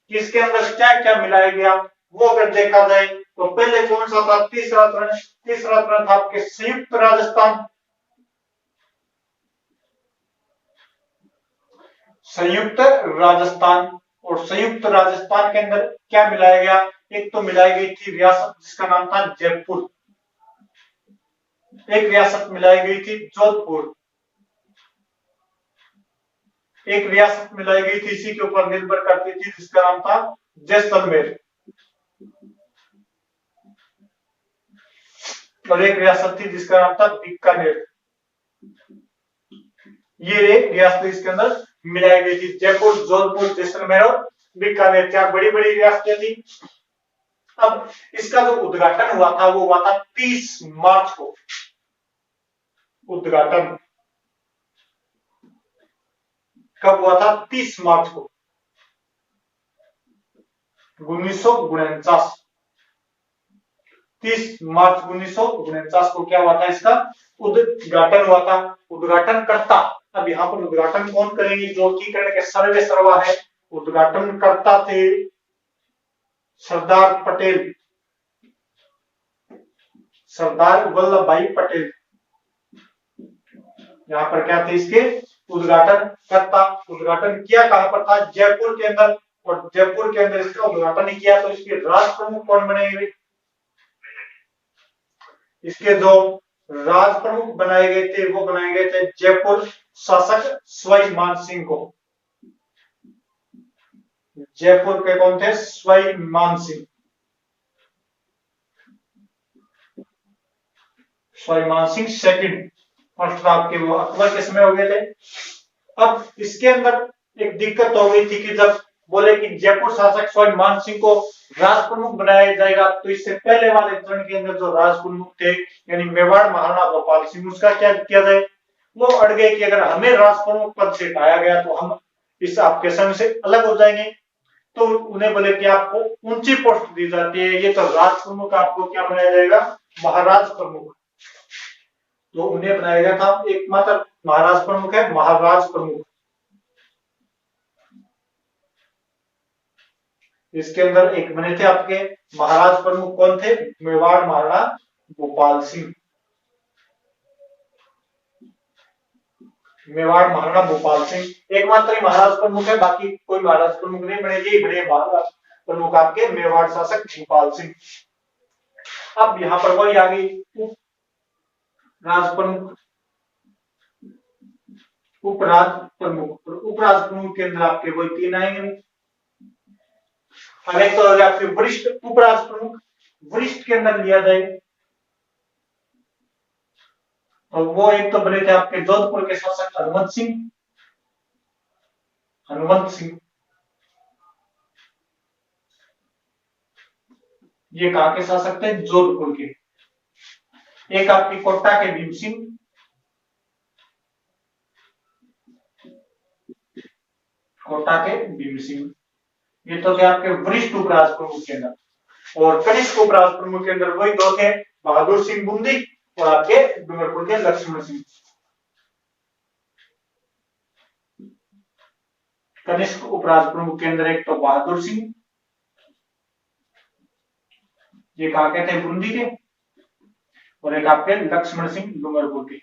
किसके अंदर क्या क्या मिलाया गया। वो अगर देखा जाए तो पहले कौन सा था, तीसरा चरण। तीसरा चरण था आपके संयुक्त राजस्थान। संयुक्त राजस्थान। और संयुक्त राजस्थान के अंदर क्या मिलाया गया, एक तो मिलाई गई थी रियासत जिसका नाम था जयपुर, एक रियासत मिलाई गई थी जोधपुर, एक रियासत मिलाई गई थी इसी के ऊपर निर्भर करती थी जिसका नाम था जैसलमेर, और एक रियासत थी जिसका नाम था बीकानेर। ये एक रियासत इसके अंदर मिलाई गई थी, जयपुर, जोधपुर, जैसलमेर और बीकानेर, चार बड़ी बड़ी रियासतें थी। अब इसका जो उद्घाटन हुआ था वो हुआ था 30 मार्च को। उद्घाटन कब हुआ था, 30 मार्च को 1949। 30 मार्च 1949 को क्या हुआ था, इसका उद्घाटन हुआ था। उद्घाटन करता, अब यहाँ पर उद्घाटन कौन करेंगे, जो एकीकरण के सर्वे सर्वा है। उद्घाटन करता थे सरदार पटेल, सरदार वल्लभ भाई पटेल। यहाँ पर क्या थे इसके उद्घाटन करता। उद्घाटन किया कहां पर था, जयपुर के अंदर। और जयपुर के अंदर इसका उद्घाटन किया तो इसके राज प्रमुख कौन बनेंगे, इसके जो राज प्रमुख बनाए गए थे वो बनाए गए थे जयपुर शासक सवाई मान सिंह को। जयपुर के कौन थे, सवाई मान सिंह। सवाई मान सिंह सेकंड, फर्स्ट आपके वो अकबर के समय हो गए थे। अब इसके अंदर एक दिक्कत हो गई थी कि जब बोले कि जयपुर शासक सवाई मान सिंह को राज प्रमुख बनाया जाएगा, तो इससे पहले वाले चरण के अंदर जो राज प्रमुख थे यानी मेवाड़ महाराणा गोपाल सिंह, उसका क्या किया जाए। वो अड़ गए कि अगर हमें राज प्रमुख पद से हटाया गया तो हम इस आपके संघ से अलग हो जाएंगे। तो उन्हें बोले कि आपको ऊंची पोस्ट दी जाती है, ये तो राज प्रमुख आपको क्या बनाया जाएगा, महाराज प्रमुख। तो उन्हें बनाया गया था, एकमात्र महाराज प्रमुख है महाराज प्रमुख। इसके अंदर एक बने थे आपके महाराज प्रमुख, कौन थे, मेवाड़ महाराणा गोपाल सिंह। मेवाड़ महाराणा गोपाल सिंह एकमात्र महाराज प्रमुख है, बाकी कोई महाराज प्रमुख नहीं बने, ये बड़े महाराज प्रमुख आपके मेवाड़ शासक गोपाल सिंह। अब यहाँ पर वही आ गई राज प्रमुख, उपराज प्रमुख। उपराज प्रमुख के अंदर आपके वही तीन आएंगे। अब एक तो आपके वरिष्ठ उपराज प्रमुख, वरिष्ठ के अंदर लिया जाए तो वो एक तो बने थे आपके जोधपुर के शासक हनुमंत सिंह। हनुमंत सिंह ये कहां के शासक थे, जोधपुर के। एक आपकी कोटा के भीम सिंह, कोटा के भीम सिंह, ये तो थे आपके वरिष्ठ उपराज प्रमुख के अंदर। और कनिष्ठ उपराज प्रमुख के अंदर वही दो थे, बहादुर सिंह बूंदी और आपके डूंगरपुर के लक्ष्मण सिंह। कनिष्ठ उपराज प्रमुख के अंदर एक तो बहादुर सिंह, ये कहा के थे, बूंदी के, और एक आपके लक्ष्मण सिंह डूंगरपुर के।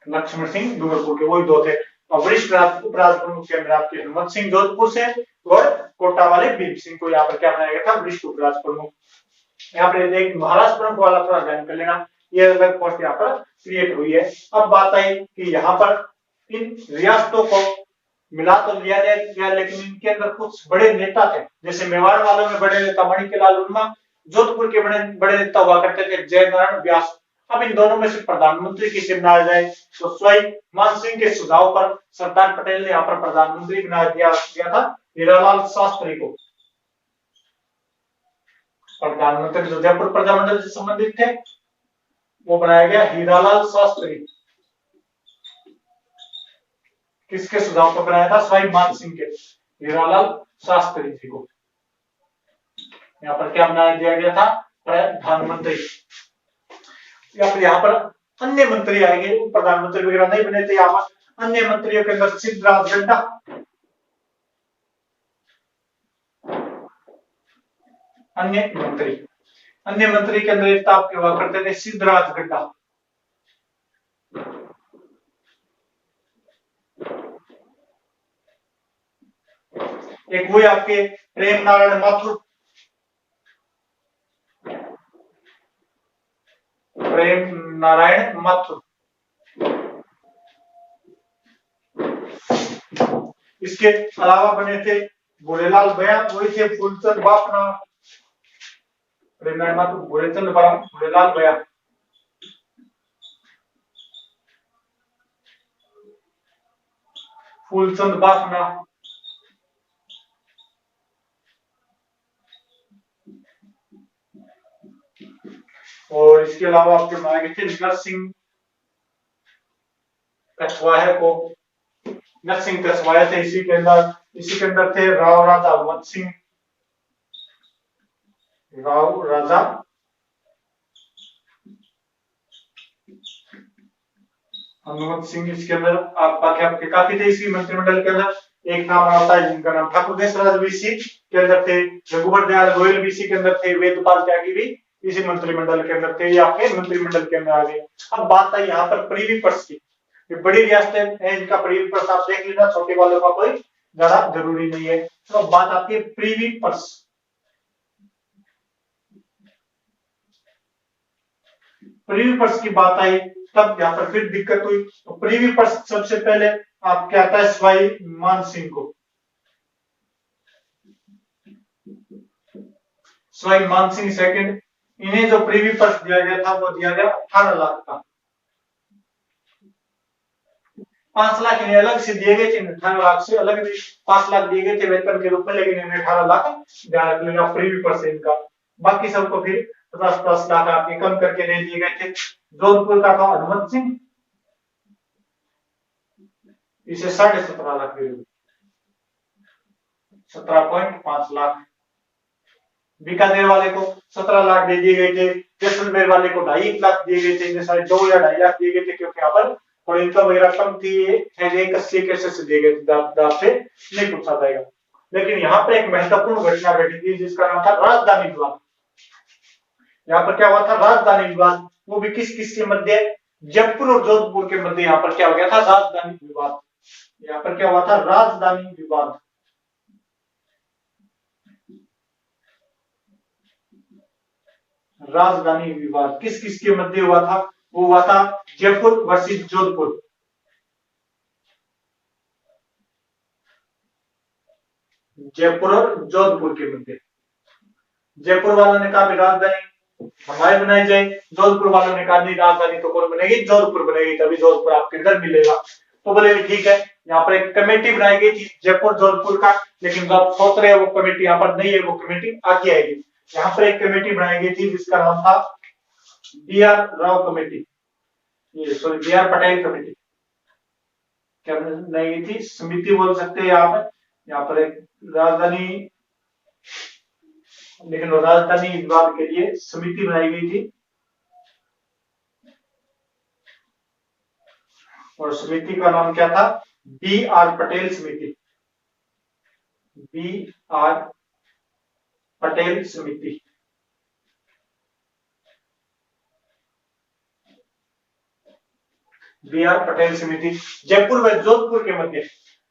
लक्ष्मण सिंह डूंगरपुर के वही दो थे। वरिष्ठ उपराज प्रमुख के अंदर आपके हनुमंत सिंह जोधपुर से और कोटा वाले भीम सिंह को यहाँ पर क्या बनाया गया था, वरिष्ठ उपराज प्रमुख। यहाँ पर एक महाराज प्रमुख वाला थोड़ा ध्यान कर लेना, ये अलग पोस्ट यहाँ पर क्रिएट हुई है। अब बात आई कि यहाँ पर इन रियासतों को मिला तो लिया गया, लेकिन इनके अंदर कुछ बड़े नेता थे, जैसे मेवाड़ वालों में बड़े नेता मणिकलाल वर्मा, जोधपुर के बड़े बड़े नेता हुआ करते थे जयनारायण व्यास। अब इन दोनों में से प्रधानमंत्री किसे बनाया जाए, तो स्वयं मानसिंह के सुझाव पर सरदार पटेल ने यहाँ पर प्रधानमंत्री बना दिया था हीरालाल शास्त्री को। प्रधानमंत्री जो जयपुर प्रजामंडल से संबंधित थे वो बनाया गया हीरालाल शास्त्री। किसके सुझाव पर बनाया था, स्वयं मानसिंह के, हीरालाल शास्त्री जी को। यहाँ पर क्या बनाया दिया गया था, प्रधानमंत्री। या फिर यहाँ पर अन्य मंत्री आएंगे, प्रधानमंत्री वगैरह नहीं बने थे। यहाँ पर अन्य मंत्रियों के अंदर सिद्धराज गड्ढा, अन्य मंत्री के अंदर एक आपके हुआ करते थे सिद्धराज गड्ढा। एक वो आपके प्रेम नारायण माथुर, इसके अलावा बने थे भोलेलाल भैया, वही थे फूलचंद बाफना, प्रेम नारायण माथुर, भोलेलाल भैया। फूलचंद बाफना, और इसके अलावा आपके बनाए गए थे नरसिंह कछवाहा को, नरसिंह कछवाहा थे इसी के अंदर थे राव राजा हनुमत सिंह इसके अंदर आपके काफी थे इसी मंत्रिमंडल के अंदर। एक नाम आता है जिनका नाम ठाकुर देशराज बीसी के अंदर थे, रघुवर दयाल गोयल बीसी के अंदर थे, वेदपाल त्यागी भी इसी मंत्रिमंडल के अंदर थे, ये आपके मंत्रिमंडल के अंदर आ गए। अब बात आई यहाँ पर प्रीवी पर्स की। ये बड़ी रियासतें हैं, इनका प्रीवी पर्स आप देख लेना, छोटे वालों का कोई ज्यादा जरूरी नहीं है। तो बात आती है प्रीवी पर्स। प्रीवी पर्स की बात आई तब यहाँ पर फिर दिक्कत हुई। तो प्रीवी पर्स सबसे पहले आप क्या आता है, स्वयं मानसिंह को, स्वयं मानसिंह सेकंड। इन्हें जो प्रीवी पर्स दिया गया था वो दिया गया 18 लाख का। 5 लाख इन्हें अलग से दिए गए थे, 18 लाख से अलग 5 लाख दिए गए थे वेतन के रूप में, लेकिन इन्हें 18 लाख ध्यान रख लेना प्रीवी पर्स इनका। बाकी सबको फिर 50-50 लाख आपके कम करके दे दिए गए थे। जोधपुर का था हनुमत सिंह, इसे 17.5 लाख दे 17.5 लाख। बीकानेर वाले को 17 लाख दे दिए गए थे, जैसलमेर वाले को 2.5 लाख दिए गए थे, इन्हें साढ़े 2 या 2.5 लाख दिए गए थे, क्योंकि यहाँ पर और इनकम वगैरह कम थी, कैसे से दिए गए थे, दाब से नहीं पूछा जाएगा। लेकिन यहाँ पर एक महत्वपूर्ण घटना घटी थी जिसका नाम था राजधानी विवाद। यहाँ पर क्या हुआ था, राजधानी विवाद, वो भी किस किस के मध्य, जयपुर और जोधपुर के मध्य यहाँ पर क्या हो गया था, राजधानी विवाद। यहाँ पर क्या हुआ था, राजधानी विवाद। राजधानी विवाद किस किस के मध्य हुआ था, वो हुआ था जयपुर वर्सेस जोधपुर। जयपुर और जोधपुर के मध्य। जयपुर वालों ने कहा राजधानी हमारी बनाई जाए, जोधपुर वालों ने कहा नहीं, राजधानी तो कौन बनेगी, जोधपुर बनेगी, तभी जोधपुर आपके इधर मिलेगा। तो बोले ठीक है। यहाँ पर एक कमेटी बनाई गई थी जयपुर जोधपुर का, लेकिन जो आप सोच रहे हैं वो कमेटी यहाँ पर नहीं है, वो कमेटी आगे आएगी। यहाँ पर एक कमेटी बनाई गई थी जिसका नाम था बी.आर. राव कमेटी, ये सॉरी बी.आर. पटेल कमेटी। क्या बनाई गई थी, समिति बोल सकते हैं यहाँ पर एक राजधानी, लेकिन राजधानी विवाद के लिए समिति बनाई गई थी, और समिति का नाम क्या था, बी.आर. पटेल समिति, बी.आर. पटेल समिति। बी.आर. पटेल समिति जयपुर व जोधपुर के मध्य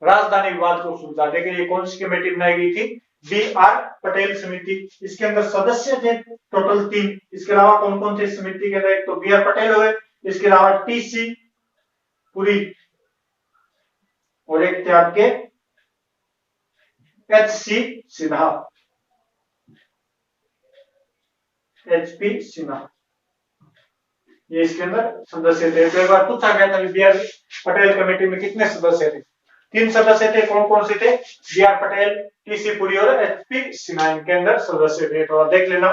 राजधानी विवाद को सुलझाने के लिए कौन सी कमेटी बनाई गई थी, बी.आर. पटेल समिति। इसके अंदर सदस्य थे टोटल 3। इसके अलावा कौन कौन थे समिति के अंदर, एक तो बी.आर. पटेल हुए, इसके अलावा टी.सी. पुरी, और एक थे आपके एच.सी. सिन्हा, एच.पी. सिन्हा, ये इसके अंदर सदस्य थे। तो एक बार पूछा गया था बी आर पटेल कमेटी में कितने सदस्य थे? 3 सदस्य थे। कौन कौन से थे? B R Patel, T C. Puri और एच.पी. सिन्हा इनके अंदर सदस्य थे। थोड़ा देख लेना,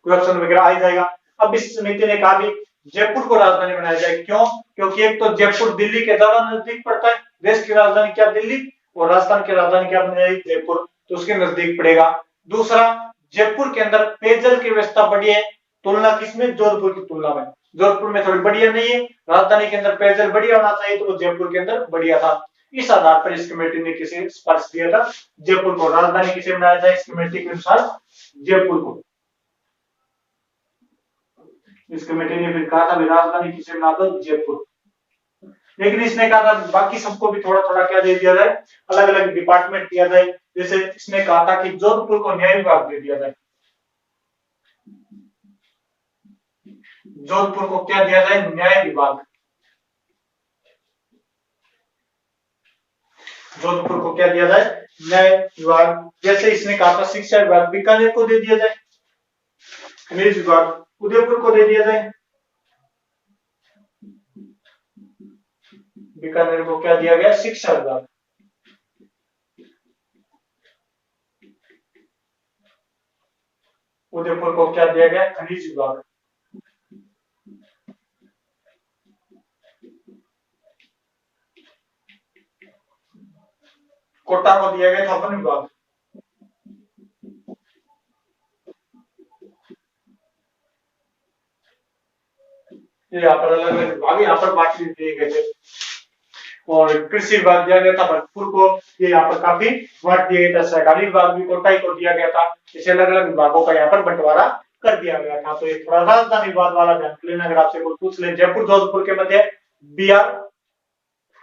कोई ऑप्शन वगैरह आ ही जाएगा। अब इस समिति ने कहा भी जयपुर को राजधानी बनाया जाए। क्यों? क्योंकि एक तो जयपुर दिल्ली के ज्यादा नजदीक पड़ता है, देश की राजधानी क्या दिल्ली, और राजस्थान की राजधानी क्या बन जाएगी? जयपुर, तो उसके नजदीक पड़ेगा। दूसरा, जयपुर के अंदर पेयजल की व्यवस्था बढ़ी है, तुलना किसमें? जोधपुर की तुलना में। जोधपुर में थोड़ी बढ़िया नहीं है, राजधानी के अंदर पेयजल बढ़िया होना चाहिए, तो वो जयपुर के अंदर बढ़िया था। इस आधार पर इस कमेटी ने किसे स्पर्श दिया था? जयपुर को। राजधानी किसे बनाया जाए इस कमेटी के अनुसार? जयपुर को। इस कमेटी ने फिर कहा था राजधानी किसे बना दो? जयपुर। लेकिन इसने कहा था बाकी सबको भी थोड़ा थोड़ा क्या दे दिया जाए, अलग अलग डिपार्टमेंट दिया जाए। जैसे इसने कहा था कि जोधपुर को न्याय विभाग दे दिया जाए। जोधपुर को क्या दिया जाए? न्याय विभाग। जोधपुर को क्या दिया जाए? न्याय विभाग। जैसे इसने कहा था शिक्षा विभाग बीकानेर को दे दिया जाए, खनिज विभाग उदयपुर को दे दिया जाए, बीकानेर को क्या दिया गया? शिक्षा विभाग। उदयपुर को क्या दिया गया? खनिज विभाग। कोटा को दिया गया था वन विभाग। यहाँ पर अलग अलग विभाग यहाँ पर बांट दिए गए थे। और कृषि विभाग दिया गया था भरतपुर को, ये यहाँ पर काफी बांट दिया गया था। सहकारी विभाग भी कोटाई को दिया गया था। इसे अलग अलग विभागों का यहाँ पर बंटवारा कर दिया गया था। तो ये थोड़ा राजधानी विवाद वाला ध्यान लेना, अगर आपसे कोई पूछ ले। जयपुर जोधपुर के मध्य बी आर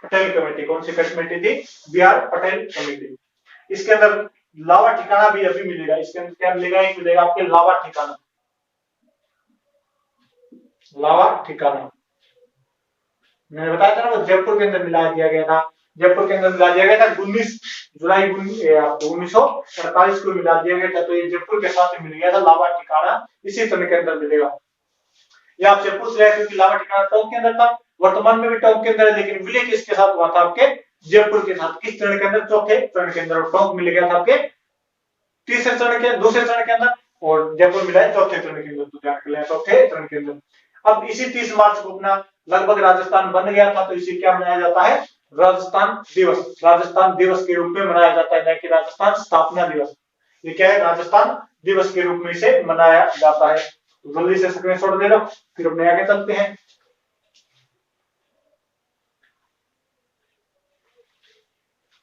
पटेल कमेटी, कौन सी कमेटी थी? B R Patel committee. इसके अंदर लावा ठिकाना भी अभी मिलेगा। इसके अंदर क्या मिलेगा? एक मिलेगा आपके लावा ठिकाना। लावा ठिकाना मैंने बताया था ना, वो जयपुर के अंदर मिला दिया गया था। जयपुर के अंदर मिला दिया गया था 19 जुलाई 1948 को मिला दिया गया था। तो ये जयपुर के साथ मिल गया था लावा ठिकाना, इसी तरह के अंदर मिलेगा। ये आपसे पूछ रहे हैं क्योंकि लावा ठिकाना टोंक के अंदर था, वर्तमान में भी टोंक के अंदर है, लेकिन विलय किसके साथ हुआ था? आपके जयपुर के साथ। किस चरण के अंदर? चौथे चरण के अंदर। टोंक मिल गया था आपके तीसरे चरण के, दूसरे चरण के अंदर, और जयपुर मिला है चौथे चरण के अंदर। तो ध्यान रख लें, चौथे चरण के अंदर। अब इसी 30 मार्च को अपना लगभग राजस्थान बन गया था, तो इसे क्या मनाया जाता है? राजस्थान दिवस। राजस्थान दिवस के रूप में मनाया जाता है, न कि राजस्थान स्थापना दिवस। ये क्या है? राजस्थान दिवस के रूप में इसे मनाया जाता है। तो जल्दी से स्क्रीनशॉट ले लो, फिर अपने आगे चलते हैं।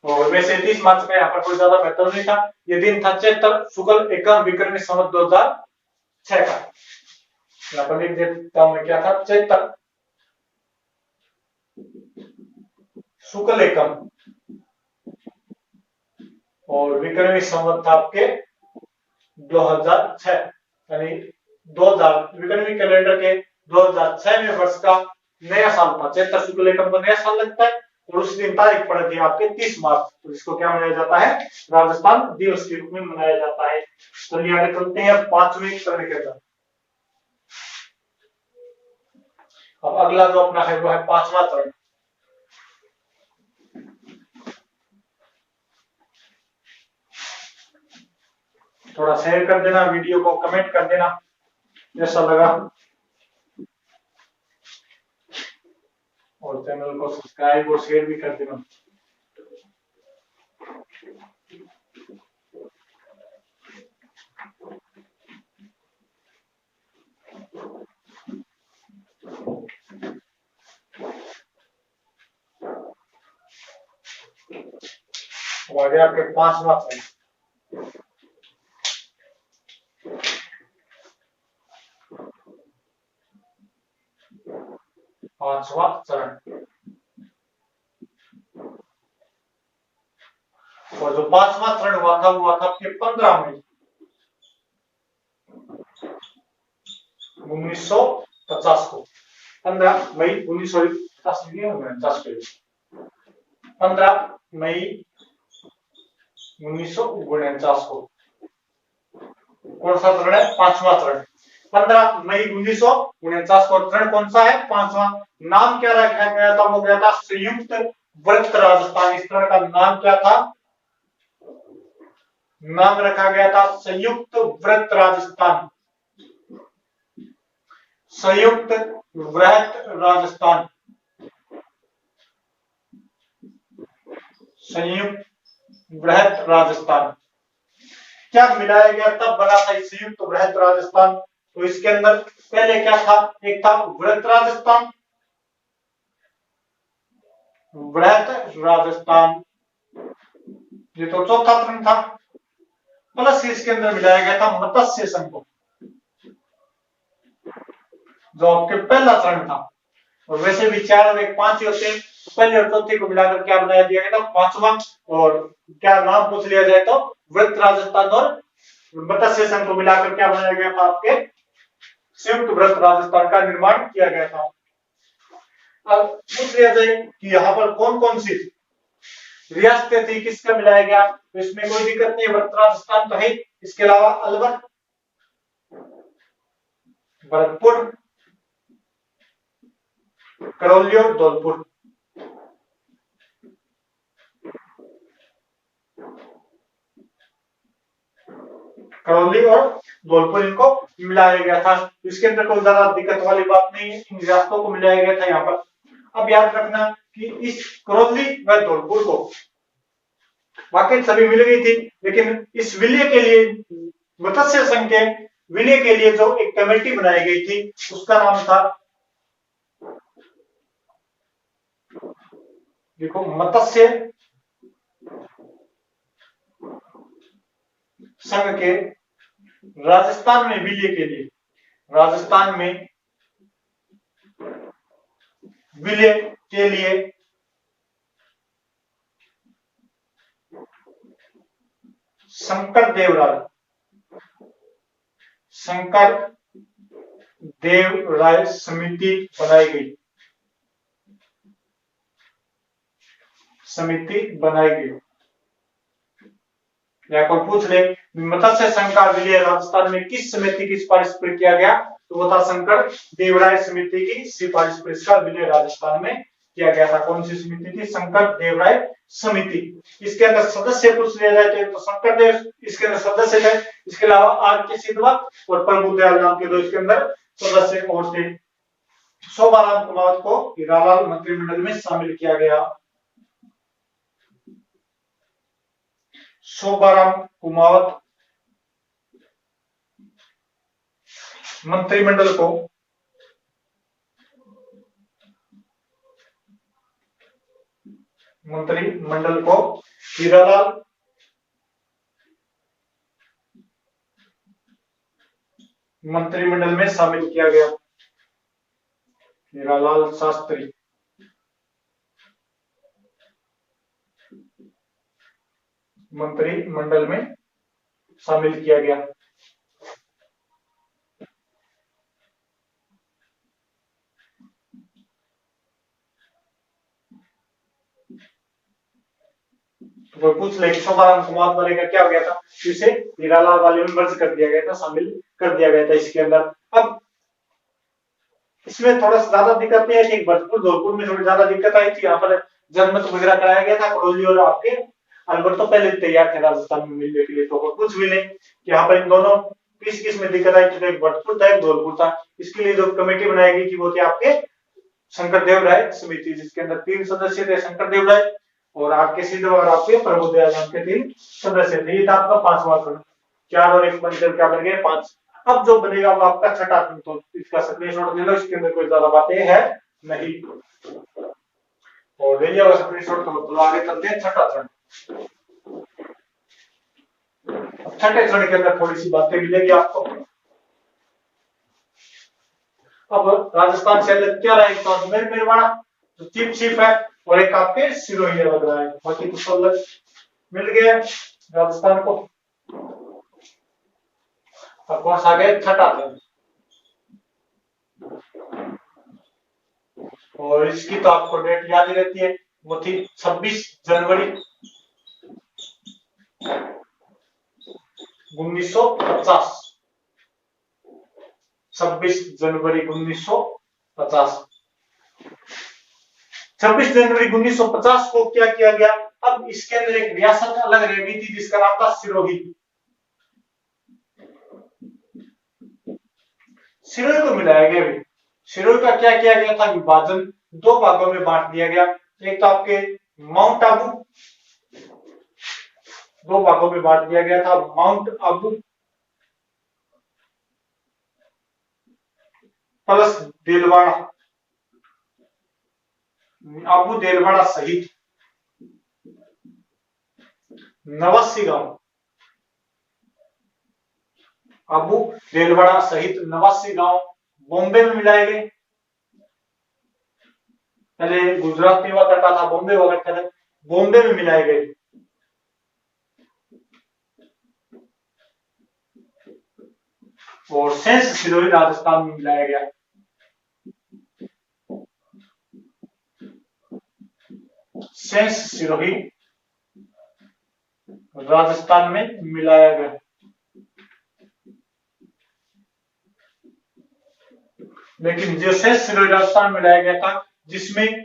और वैसे 30 मार्च का यहाँ पर कोई ज्यादा महत्व नहीं था। ये दिन था चैत्र शुक्ल एकम विक्रमी संवत 2006 का। यहाँ पर लिख देता हूं मैं, क्या था? चैत्र शुक्ल एकम और विक्रमी संवत था आपके 2006, यानी 2000 विक्रमी कैलेंडर के 2006 में वर्ष का नया साल था। चैत्र शुक्ल एकम को नया साल लगता है, और उस दिन तारीख पड़ती है आपके 30 मार्च। तो इसको क्या मनाया जाता है? राजस्थान दिवस के रूप में मनाया जाता है। चलिए आगे चलते हैं 5वें चरण के अंदर। अब अगला जो अपना है वो है 5वां चरण। थोड़ा शेयर कर देना वीडियो को, कमेंट कर देना जैसा लगा, और चैनल को सब्सक्राइब और शेयर भी कर देना। आगे आपके 5वां चरण। 5वां चरण। और जो 5वां चरण हुआ था वो हुआ था आपके 15 मई 1950 को। 15 मई 1950 15 मई 1949 को। कौन सा ऋण है? 5वां ऋण। 15 मई 1949 को ऋण कौन सा है? 5वां। नाम क्या रखा गया था? वो गया था संयुक्त व्रत राजस्थान। इस ऋण का नाम क्या था? नाम रखा गया था संयुक्त व्रत राजस्थान। संयुक्त व्रत राजस्थान। संयुक्त वृहत राजस्थान। क्या मिलाया गया तब बना था संयुक्त वृहत राजस्थान? तो इसके अंदर पहले क्या था? एक था वृहत राजस्थान, वृहत राजस्थान, ये तो चौथा क्रम था। प्लस इसके अंदर मिलाया गया था मत्स्य संघ को, जो आपके पहला चरण था। और वैसे भी 4 और 1 5 ही होते हैं, तो पहले और चौथे को मिलाकर क्या बनाया दिया गया था? 5वां। और क्या नाम पूछ लिया जाए तो वृहत राजस्थान और मत्स्य संघ को मिलाकर क्या बनाया गया था? आपके संयुक्त वृहत राजस्थान का निर्माण किया गया था। अब पूछ लिया जाए कि यहाँ पर कौन कौन सी रियासतें थी, किसका मिलाया गया? तो इसमें कोई दिक्कत नहीं, वृहत राजस्थान तो है। इसके अलावा अलवर, भरतपुर, करौली और धौलपुर। करौली और धौलपुर इनको मिलाया गया था। इसके अंदर कोई ज्यादा दिक्कत वाली बात नहीं है, इन रियासतों को मिलाया गया था यहाँ पर। अब याद रखना कि इस करौली व धौलपुर को वाकई सभी मिल गई थी, लेकिन इस विलय के लिए, मत्स्य संघ के विलय के लिए जो एक कमेटी बनाई गई थी, उसका नाम था, देखो, मत्स्य संघ के राजस्थान में विलय के लिए, राजस्थान में विलय के लिए शंकर देव राय समिति बनाई गई। समिति बनाई गई। या कोई पूछ ले मत्स्य संघ का विलय राजस्थान में किस समिति की सिफारिश पर किया गया? तो वो था शंकर देवराय समिति की सिफारिश पर इसका विलय राजस्थान में किया गया था। कौन सी समिति थी? शंकर देवराय समिति। इसके अंदर सदस्य पूछ लिया जाए तो शंकर देव इसके अंदर सदस्य थे। इसके अलावा आर के सिद्धवा और प्रभुदयाल नाम के दो इसके अंदर सदस्य और थे। शोभाराम कुमावत को हीरालाल मंत्रिमंडल में शामिल किया गया। शोभाराम कुमावत मंत्रिमंडल को हीरालाल मंत्रिमंडल में शामिल किया गया। हीरालाल शास्त्री मंत्रिमंडल में शामिल किया गया। तो पूछ ले शोभाराम कुमावत वाले का क्या हो गया था? इसे हीरालाल वाले में मर्ज कर दिया गया था, शामिल कर दिया गया था इसके अंदर। अब इसमें थोड़ा सा ज्यादा दिक्कत नहीं है, भरतपुर धौलपुर में थोड़ी ज्यादा दिक्कत आई थी। यहाँ पर जनमत वगैरह कराया गया था। करौली और आपके अलवर तो पहले तैयार थे राजस्थान में मिलने के लिए, तो कुछ भी नहीं। यहाँ पर इन दोनों किस किस में दिक्कत आई थी? एक भरतपुर था, एक धौलपुर था। इसके लिए जो कमेटी बनाई गई थी वो थी आपके शंकर देव राय समिति, जिसके अंदर 3 सदस्य थे, शंकर देव राय और आपके सिद्धवा और आपके प्रभुदयाल नाम के 3 सदस्य थे। ये था आपका 5वां क्रम। 4 और 1 बनकर क्या बन गए? 5। अब जो बनेगा वो आपका छठा क्रम, तो इसका स्क्रीनशॉट ले लो। इसके अंदर कोई ज्यादा बातें है नहीं, और ले लिया स्क्रीनशॉट। तो आगे चलते हैं छठा क्रम। छठे चरण के अंदर थोड़ी सी बातें मिलेगी आपको। अब राजस्थान से अलग क्या रहा है? तो अजमेर मेरवाड़ा जो चीफ है, और एक आपके सिरोही लग रहा है। बाकी तो सब मिल गया राजस्थान को। अब कौन सा गया? छठा क्रम। और इसकी तो आपको डेट याद ही रहती है, वो थी 26 जनवरी 1950, 26 जनवरी 1950। 26 जनवरी 1950 को क्या किया गया, अब इसके अंदर एक रियासत अलग रह गई थी जिसका नाम था सिरोही। सिरोही को मिलाया गया। सिरोही का क्या किया गया था, विभाजन दो भागों में बांट दिया गया। एक तो आपके माउंट आबू, दो भागों में बांट दिया गया था, माउंट आबू प्लस देलवाड़ा, आबू देलवाड़ा सहित 89 गांव, आबू देलवाड़ा सहित 89 गांव बॉम्बे में मिलाए गए। पहले गुजरात में हुआ करता था, बॉम्बे हुआ करता था, बॉम्बे में मिलाए गए। और सेंस सिरोही राजस्थान में मिलाया गया। सेंस सिरोही राजस्थान में मिलाया गया। लेकिन जो सेंस सिरोही राजस्थान में मिलाया गया था, जिसमें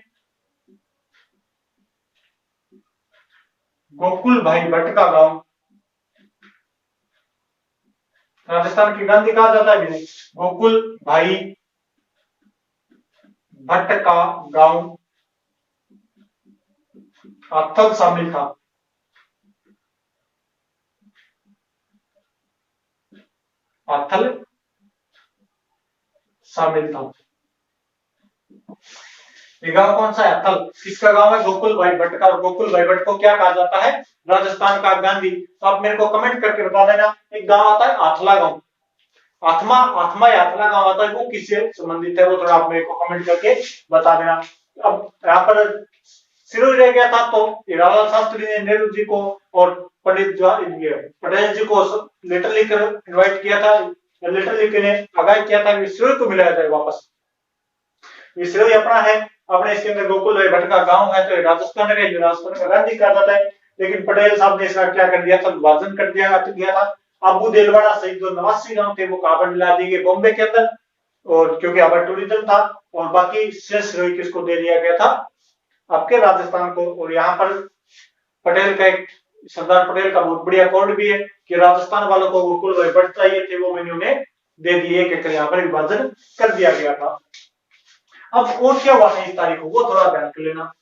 गोकुल भाई भट्ट का गांव, राजस्थान की गांधी कहा जाता है, गोकुल भाई भट्ट का गांव अत्थल शामिल था। अत्थल शामिल था। ये गांव कौन सा है, अत्थल, किसका गांव है, गोकुल भाई भट्ट का। और गोकुल भाई भट्ट को क्या कहा जाता है, राजस्थान का गांधी। तो आप मेरे को कमेंट करके बता देना। एक गांव आता है आथला गांव, आत्मा आत्मा या आथला गांव आता है, वो किससे संबंधित है, वो थोड़ा आप मेरे को कमेंट करके बता देना। अब यहाँ पर सिरोही रह गया था, तो हीरालाल शास्त्री ने नेहरू जी को और पंडित पटेल जी को लेटर लिखकर इनवाइट किया था, लेटर लिखकर आगाह किया था कि सिरोही को मिलाया जाए वापस। सिरोही अपना है, अपने इसके अंदर गोकुल भाई भट्ट का गांव है, तो राजस्थान का राजस्थान का गांधी कहा जाता है। लेकिन पटेल साहब ने इसका क्या कर दिया था, विभाजन कर दिया गया था। आबू देलवाड़ा सहित जो 89 गांव थे वो कहां पर मिला दिए गए, बॉम्बे के अंदर। और क्योंकि यहाँ पर टूरिज्म था, और बाकी शेष सिरोही किसको दे दिया गया था, आपके राजस्थान को। और यहाँ पर पटेल का एक, सरदार पटेल का बहुत बढ़िया कोड भी है कि राजस्थान वालों को गोकुल भाई भट्ट चाहिए थे, वो मैंने उन्हें दे दिए, कि यहाँ पर विभाजन कर दिया गया था। अब और क्या हुआ था इस तारीख को, वो थोड़ा ध्यान कर लेना।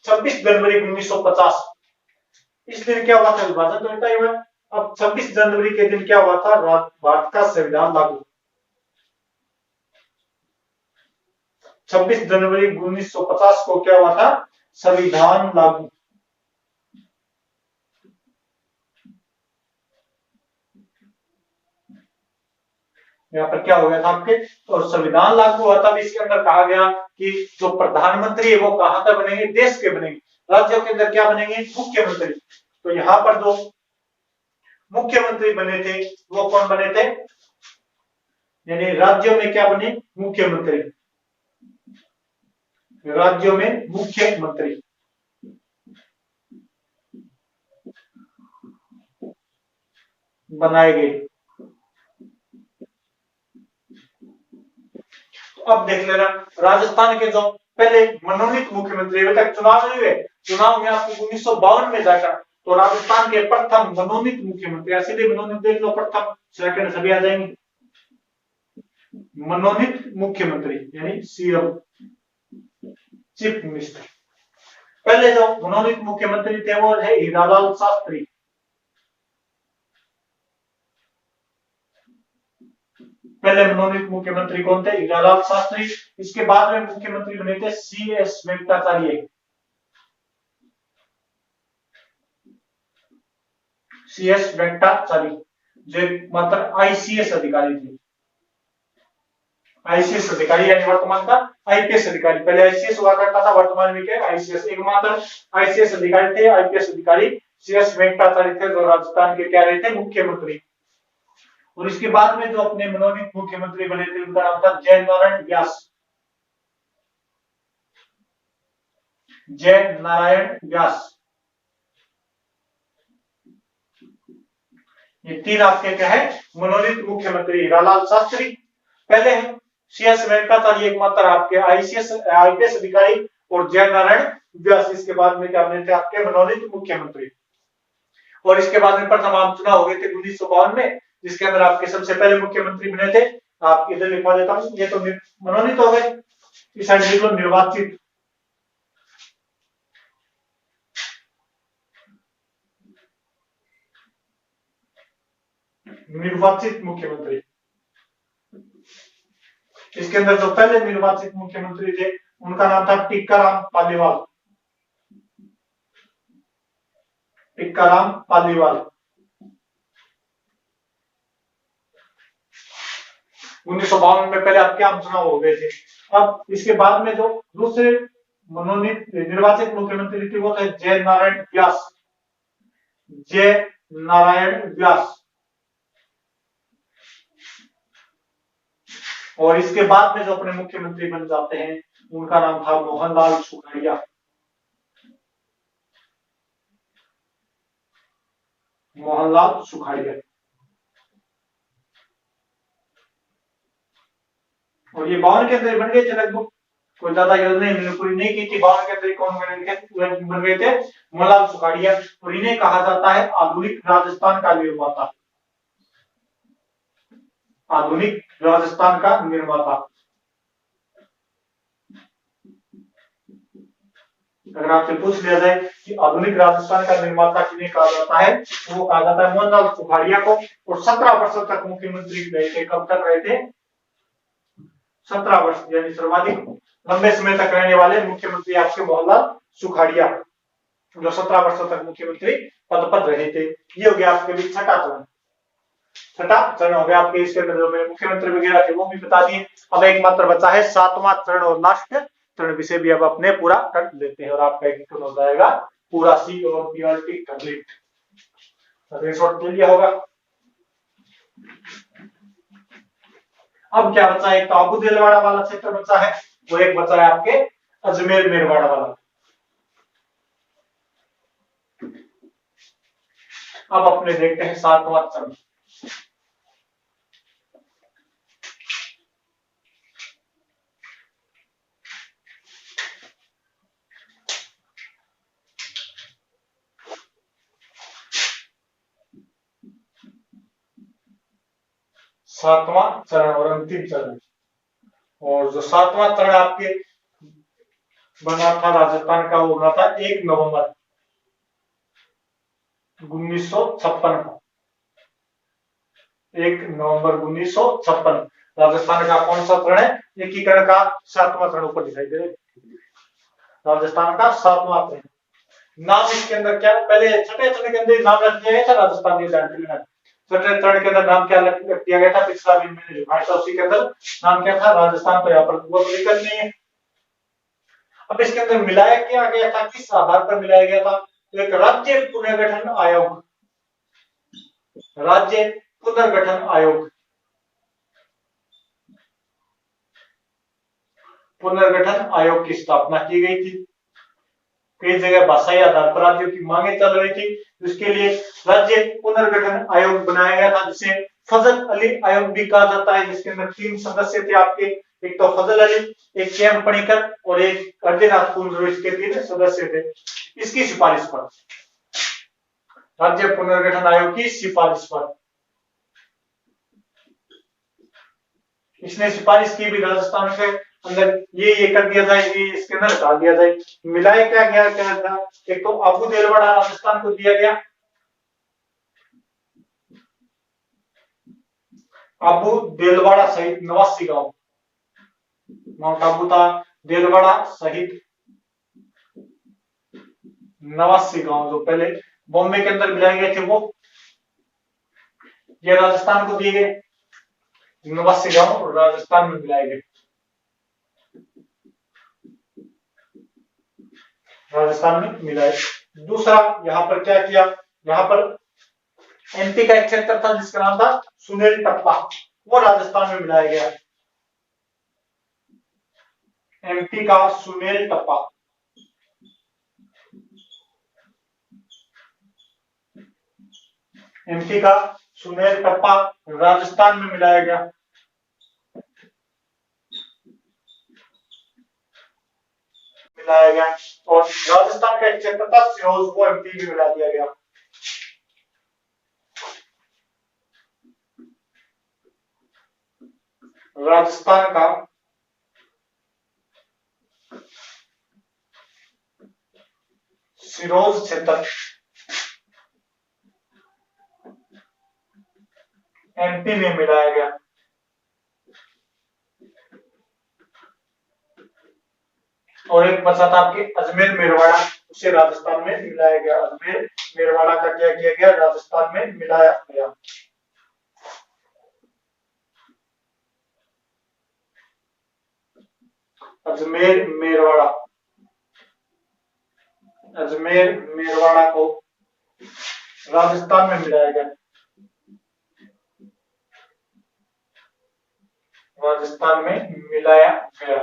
26 जनवरी 1950, इस दिन क्या हुआ था, विभाजन तो तय हुआ। अब 26 जनवरी के दिन क्या हुआ था, भारत का संविधान लागू। 26 जनवरी 1950 को क्या हुआ था, संविधान लागू। यहाँ पर क्या हो गया था आपके, और संविधान लागू हुआ था। इसके अंदर कहा गया कि जो प्रधानमंत्री है वो कहां का बनेंगे, देश के बनेंगे। राज्यों के अंदर क्या बनेंगे, मुख्यमंत्री। तो यहाँ पर जो मुख्यमंत्री बने थे वो कौन बने थे, यानी राज्यों में क्या बने, मुख्यमंत्री। राज्यों में मुख्यमंत्री बनाए गए। अब देख लेना, राजस्थान के जो पहले मनोनीत मुख्यमंत्री, अभी तक चुनाव नहीं हुए, चुनाव में आपको 1952 में जाकर, तो राजस्थान के प्रथम मनोनीत मुख्यमंत्री, सीधे मनोनीत देख लो, प्रथम सेकंड सभी आ जाएंगे। मनोनीत मुख्यमंत्री यानी सीएम, चीफ मिनिस्टर। पहले जो मनोनीत मुख्यमंत्री थे वो है हीरालाल शास्त्री। पहले मनोनीत मुख्यमंत्री कौन थे, हीरालाल शास्त्री। इसके बाद में मुख्यमंत्री बने थे CS वेंकटाचार्य। CS वेंकटाचार्य जो मात्र ICS अधिकारी थे। ICS अधिकारी यानी वर्तमान का IPS अधिकारी, पहले ICS हुआ करता था, वर्तमान में क्या ICS। एकमात्र ICS अधिकारी थे, IPS अधिकारी CS वेंकटाचार्य थे, जो राजस्थान के क्या रहे थे, मुख्यमंत्री। और इसके बाद में जो अपने मनोनीत मुख्यमंत्री बने थे उनका नाम था जय नारायण व्यास। जय नारायण व्यास। ये तीन आपके क्या है मनोनीत मुख्यमंत्री। हीरालाल शास्त्री पहले हैं, CS वेंकटाचार्य ये एकमात्र आपके IPS अधिकारी, और जयनारायण व्यास इसके बाद में क्या बने थे आपके मनोनीत मुख्यमंत्री। और इसके बाद में प्रथम आम चुनाव हो गए थे 1952 में, जिसके अंदर आपके सबसे पहले मुख्यमंत्री बने थे, आप इधर लिखवा देता हूं, ये तो मनोनीत हो गए, इस साइड लिख लो निर्वाचित। निर्वाचित मुख्यमंत्री, इसके अंदर जो पहले निर्वाचित मुख्यमंत्री थे उनका नाम था टिक्काराम पालीवाल। टिक्काराम पालीवाल 1952 में पहले आपके आम चुनाव हो गए थे। अब इसके बाद में जो दूसरे मनोनीत निर्वाचित मुख्यमंत्री थे वो थे जय नारायण व्यास। जय नारायण व्यास। और इसके बाद में जो अपने मुख्यमंत्री बन जाते हैं उनका नाम था मोहनलाल सुखाड़िया। मोहनलाल सुखाड़िया। और ये 52 के अंदर बन गए थे लगभग, कोई ज्यादा योजना इन्होंने पूरी नहीं की थी। 52 के अंदर कौन बन गए थे? मोहनलाल सुखाड़िया। और इन्हें कहा जाता है आधुनिक राजस्थान का निर्माता। आधुनिक राजस्थान का निर्माता। अगर आपसे पूछ लिया जाए कि आधुनिक राजस्थान का निर्माता किन्हें कहा जाता है, तो वो कहा जाता है मोहनलाल सुखाड़िया को। और 17 वर्षों तक मुख्यमंत्री रहे थे। कब तक रहे थे? 17 वर्ष, यानी सर्वाधिक लंबे समय तक रहने वाले मुख्यमंत्री आपके मोहनलाल सुखाड़िया, जो 17 वर्षों तक मुख्यमंत्री पद पर रहे थे। ये हो गया आपके लिए छठा चरण। छठा चरण हो गया आपके, इसके अंदर जो मुख्यमंत्री वगैरह थे वो भी बता दिए। अब एक मात्र बचा है सातवां चरण और लास्ट चरण, विषय भी अब अपने पूरा कर लेते हैं और आपका एकीकरण हो जाएगा पूरा। सी और पीआरटी कंप्लीट ले लिया होगा। अब क्या बचा है? एक तो आबू देलवाड़ा वाला क्षेत्र बचा है, वो एक बचा है आपके अजमेर मेरवाड़ा वाला। अब अपने देखते हैं सातवां चरण। सातवां चरण और अंतिम चरण। और जो सातवां चरण आपके बना था राजस्थान का, वो बना था 1 नवंबर 1956 को। 1 नवंबर 1956 राजस्थान का कौन सा चरण है? एकीकरण का सातवां चरण ऊपर दिखाई दे रहा है, राजस्थान का सातवां चरण। नाम इसके अंदर क्या, पहले छठे चरण के अंदर नाम रख दिया गया था राजस्थान के जानकारी। छठे चरण के अंदर नाम क्या रख दिया गया था? पिछला भी मैंने लिखा था, उसी के अंदर नाम क्या था? राजस्थान। तो यहाँ पर कोई दिक्कत नहीं है। अब इसके अंदर मिलाया क्या गया था? किस आधार पर मिलाया गया था? तो एक राज्य पुनर्गठन आयोग। राज्य पुनर्गठन आयोग। पुनर्गठन आयोग की स्थापना की गई थी। कई जगह भाषाई आधार पर राज्यों की मांगे चल रही थी, इसके लिए राज्य पुनर्गठन आयोग बनाया गया था, जिसे फजल अली आयोग भी कहा जाता है, जिसके अंदर 3 सदस्य थे आपके। एक तो फजल अली, एक KM पणिकर और एक अर्जुनाथ कुंजरू, इसके 3 सदस्य थे। इसकी सिफारिश पर, राज्य पुनर्गठन आयोग की सिफारिश पर इसने सिफारिश की भी राजस्थान के अंदर ये कर दिया जाए, ये इसके अंदर डाल दिया जाए। मिलाया क्या गया था? एक तो आबू देलवाड़ा राजस्थान को दिया गया, आबू देलवाड़ा सहित 89 गांव, माउंट आबू था, देलवाड़ा सहित 89 गांव जो पहले बॉम्बे के अंदर मिलाए गए थे, वो ये राजस्थान को दिए गए। 89 गांव राजस्थान में मिलाए गए, राजस्थान में मिलाए। दूसरा यहां पर क्या किया? यहां पर MP का एक क्षेत्र था जिसका नाम था सुनेल टप्पा, वो राजस्थान में मिलाया गया। MP का सुनेल टप्पा। MP का सुमेर टप्पा राजस्थान में मिलाया गया। और राजस्थान का एक क्षेत्र था सिरोज को एमपी में मिला दिया गया। राजस्थान का सिरोज क्षेत्र एमपी में मिलाया गया। और एक बचा था आपके अजमेर मेरवाड़ा, उसे राजस्थान में मिलाया गया। अजमेर मेरवाड़ा का क्या किया गया, राजस्थान में मिलाया गया। अजमेर मेरवाड़ा, अजमेर मेरवाड़ा को राजस्थान में मिलाया गया। राजस्थान में मिलाया गया।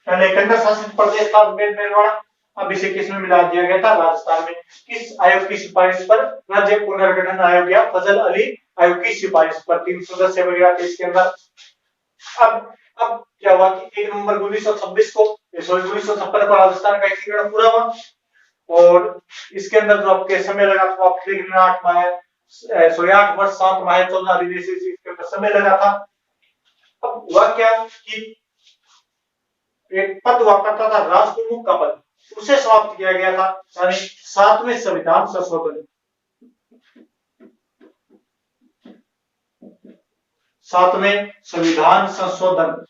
पहले केंद्र शासित प्रदेश था अजमेर मेरवाड़ा, अब इसे किस में मिला दिया गया था, राजस्थान में। किस आयोग की सिफारिश पर, राज्य पुनर्गठन आयोग या फजल अली आयोग की सिफारिश पर। 3 सदस्य वगैरह थे इसके अंदर। अब क्या हुआ कि 1 नवंबर 1926 को 1956 को राजस्थान का एकीकरण पूरा हुआ। और इसके अंदर जो आपके समय लगा तो आप देख लेना 8 वर्ष 7 माह 14 दिन इसके अंदर समय लगा था। अब हुआ क्या कि एक पद हुआ करता था राजप्रमुख का पद, उसे समाप्त किया गया था, यानी 7वें संविधान संशोधन। 7वें संविधान संशोधन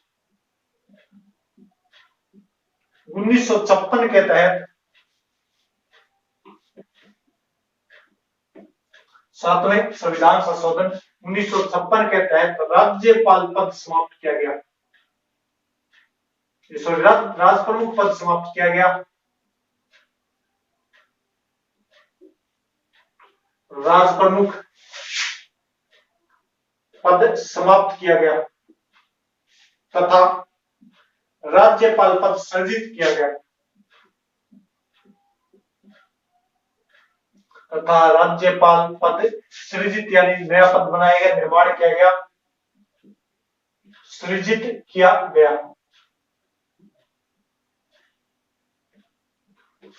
1956 के तहत 7वें संविधान संशोधन 1956 के तहत राज्यपाल पद समाप्त किया गया। राजप्रमुख पद समाप्त किया गया। राजप्रमुख पद समाप्त किया गया तथा राज्यपाल पद सृजित किया गया। तथा राज्यपाल पद सृजित यानी नया पद बनाया गया, निर्माण किया गया, सृजित किया गया।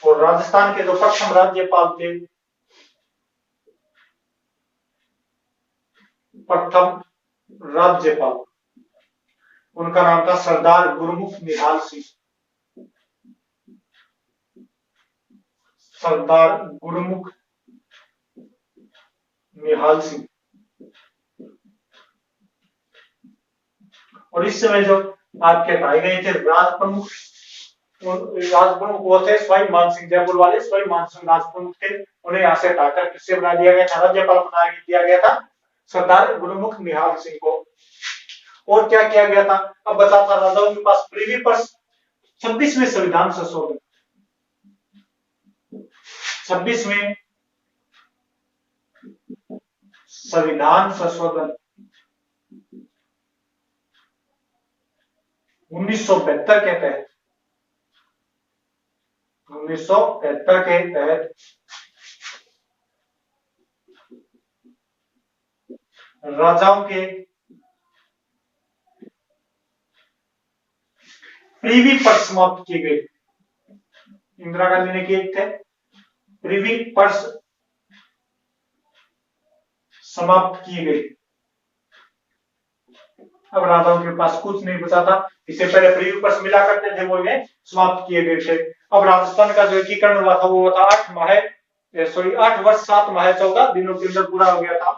और राजस्थान के जो प्रथम राज्यपाल थे, प्रथम राज्यपाल, उनका नाम था सरदार गुरमुख निहाल सिंह। सरदार गुरमुख निहाल सिंह। और इस समय जो आपके हटाए गए थे राजप्रमुख, राजप्रमुख वो थे स्वयं मान सिंह, जयपुर वाले स्वयं मान सिंह राजप्रमुख थे। उन्हें यहाँ से हटाकर किससे बना दिया गया था, राज्यपाल बना दिया गया था सरदार गुरमुख निहाल सिंह को। और क्या किया गया था, अब बता था राजाओं के पास प्रीवी पर 26वें संविधान संशोधन, 26वें संविधान संशोधन 1972 के तहत, 1972 के तहत राजाओं के प्रीवी पर्स समाप्त किए गए। इंदिरा गांधी ने किए थे, प्रीवी पर्स समाप्त किए गए। अब राजाओं के पास कुछ नहीं बचा था, इससे पहले प्रीवी पर्स मिला करते थे, वो इन्हें समाप्त किए गए थे। अब राजस्थान का जो एकीकरण हुआ था वो था 8 वर्ष 7 माह 14 दिनों के अंदर पूरा हो गया था।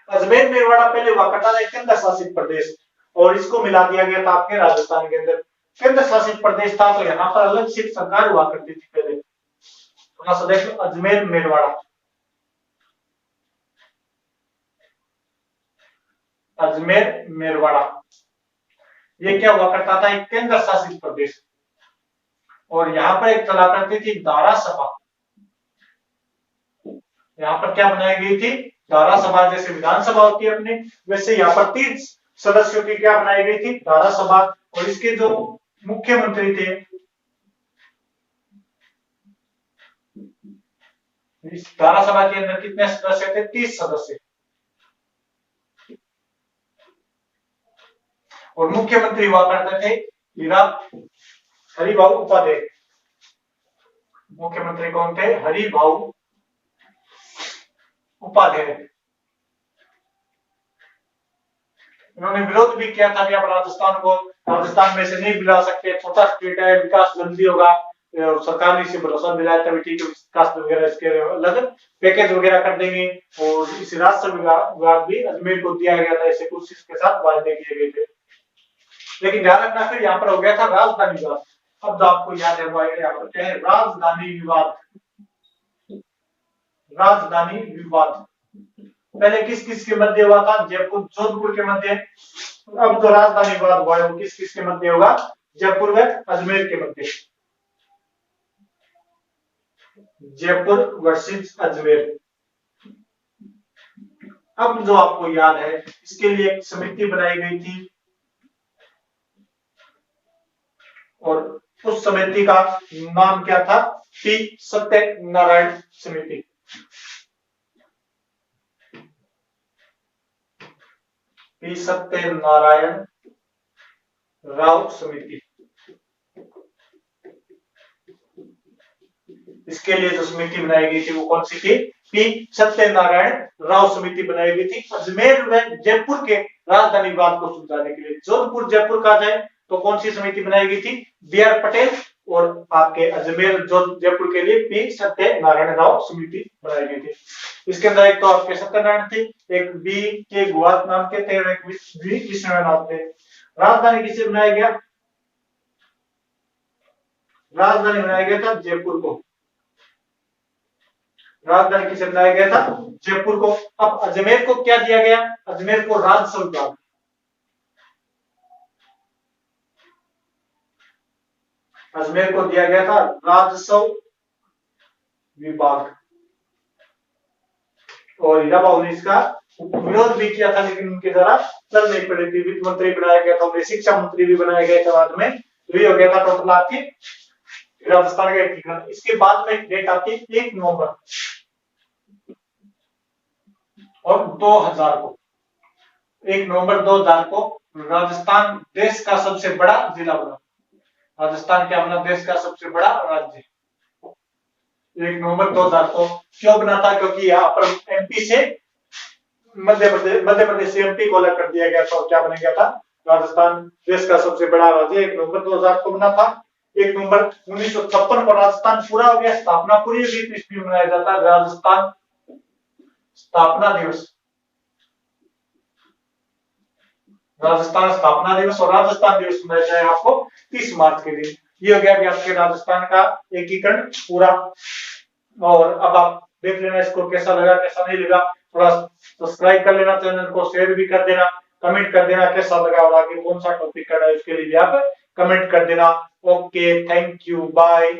अजमेर मेरवाड़ा पहले हुआ करता था केंद्र शासित प्रदेश, और इसको मिला दिया गया था आपके राजस्थान के अंदर। केंद्र शासित प्रदेश था तो यहाँ पर अलग से सरकार हुआ करती थी पहले। थोड़ा सा देख लो अजमेर मेरवाड़ा, अजमेर मेरवाड़ा ये क्या हुआ करता था, एक केंद्र शासित प्रदेश। और यहाँ पर एक चला करती थी दारा सभा। यहाँ पर क्या बनाई गई थी, दारा सभा। जैसे विधानसभा होती है अपने, वैसे यहाँ पर 30 सदस्यों की क्या बनाई गई थी, दारा सभा। और इसके जो मुख्यमंत्री थे इस धारा सभा के अंदर कितने सदस्य थे? 30 सदस्य। और मुख्यमंत्री हुआ करते थे हीरा हरिभाऊ उपाध्याय। मुख्यमंत्री कौन थे? हरिभाऊ उपाध्याय। इन्होंने विरोध भी किया था कि आप राजस्थान में से नहीं मिला सकते, छोटा स्टेट है, विकास जल्दी होगा, सरकार ने इसे भरोसा दिलाया था ठीक है विकास वगैरह इसके अलग पैकेज वगैरह कर देंगे। और इस राजस्व विभाग भी अजमेर को दिया गया था, ऐसे कुछ इसके साथ वायदे किए गए थे। लेकिन ध्यान रखना फिर यहाँ पर हो गया था राजधानी विवाद। अब आपको याद है यहाँ पर क्या है? राजधानी विवाद। राजधानी विवाद पहले किस किस के मध्य हुआ था? जयपुर जोधपुर के मध्य। अब जो राजधानी विवाद हुआ है वो किस किस के मध्य होगा? जयपुर व अजमेर के मध्य। जयपुर वर्सेस अजमेर। अब जो आपको याद है इसके लिए एक समिति बनाई गई थी और उस समिति का नाम क्या था? पी सत्यनारायण समिति। पी सत्यनारायण राव समिति। इसके लिए जो समिति बनाई गई थी वो कौन सी थी? पी सत्यनारायण राव समिति बनाई गई थी अजमेर व जयपुर के राजधानी विवाद को सुलझाने के लिए। जोधपुर जयपुर का जाए तो कौन सी समिति बनाई गई थी? B R Patel. और आपके अजमेर जयपुर के लिए पी सत्यनारायण राव समिति बनाई गई थी। इसके अंदर एक तो आपके सत्यनारायण थे, एक बी के गुआत नाम के थे और एक बी विष्णुनाथ थे। राजधानी किसे बनाया गया? राजधानी बनाया गया था जयपुर को। राजधानी किसे बनाया गया था? जयपुर को। अब अजमेर को क्या दिया गया? अजमेर को राजस्व विभाग। अजमेर को दिया गया था राजस्व विभाग। और हीरा भाऊ ने इसका विरोध भी किया था लेकिन उनके द्वारा चल नहीं पड़ी थी। वित्त मंत्री बनाया गया था, उन्हें शिक्षा मंत्री भी बनाया गया था बाद में। तो ये हो गया था टोटल आपकी राजस्थान का एकीकरण। इसके बाद में डेट आती है 1 नवंबर और 2000 को। 1 नवंबर 2000 को राजस्थान देश का सबसे बड़ा जिला बना। राजस्थान क्या बना? देश का सबसे बड़ा राज्य। 1 नवंबर 2000 को क्यों बना था? क्योंकि यहाँ पर एमपी से मध्य प्रदेश से एमपी को अलग कर दिया गया था। क्या बन गया था? राजस्थान देश का सबसे बड़ा राज्य 1 नवंबर 2000 को बना था। 1 नवंबर 1956 को राजस्थान पूरा हो गया, स्थापना पूरी हो गई। इसमें मनाया जाता है राजस्थान स्थापना दिवस। राजस्थान स्थापना दिवस और राजस्थान दिवस मनाया जाए आपको 30 मार्च के दिन। ये हो गया कि आपके राजस्थान का एकीकरण पूरा। और अब आप देख लेना इसको कैसा लगा कैसा नहीं लगा। थोड़ा सब्सक्राइब कर लेना, चैनल को शेयर भी कर देना, कमेंट कर देना कैसा लगा और आगे कौन सा टॉपिक करना है उसके लिए भी आप कमेंट कर देना। Okay, thank you, bye.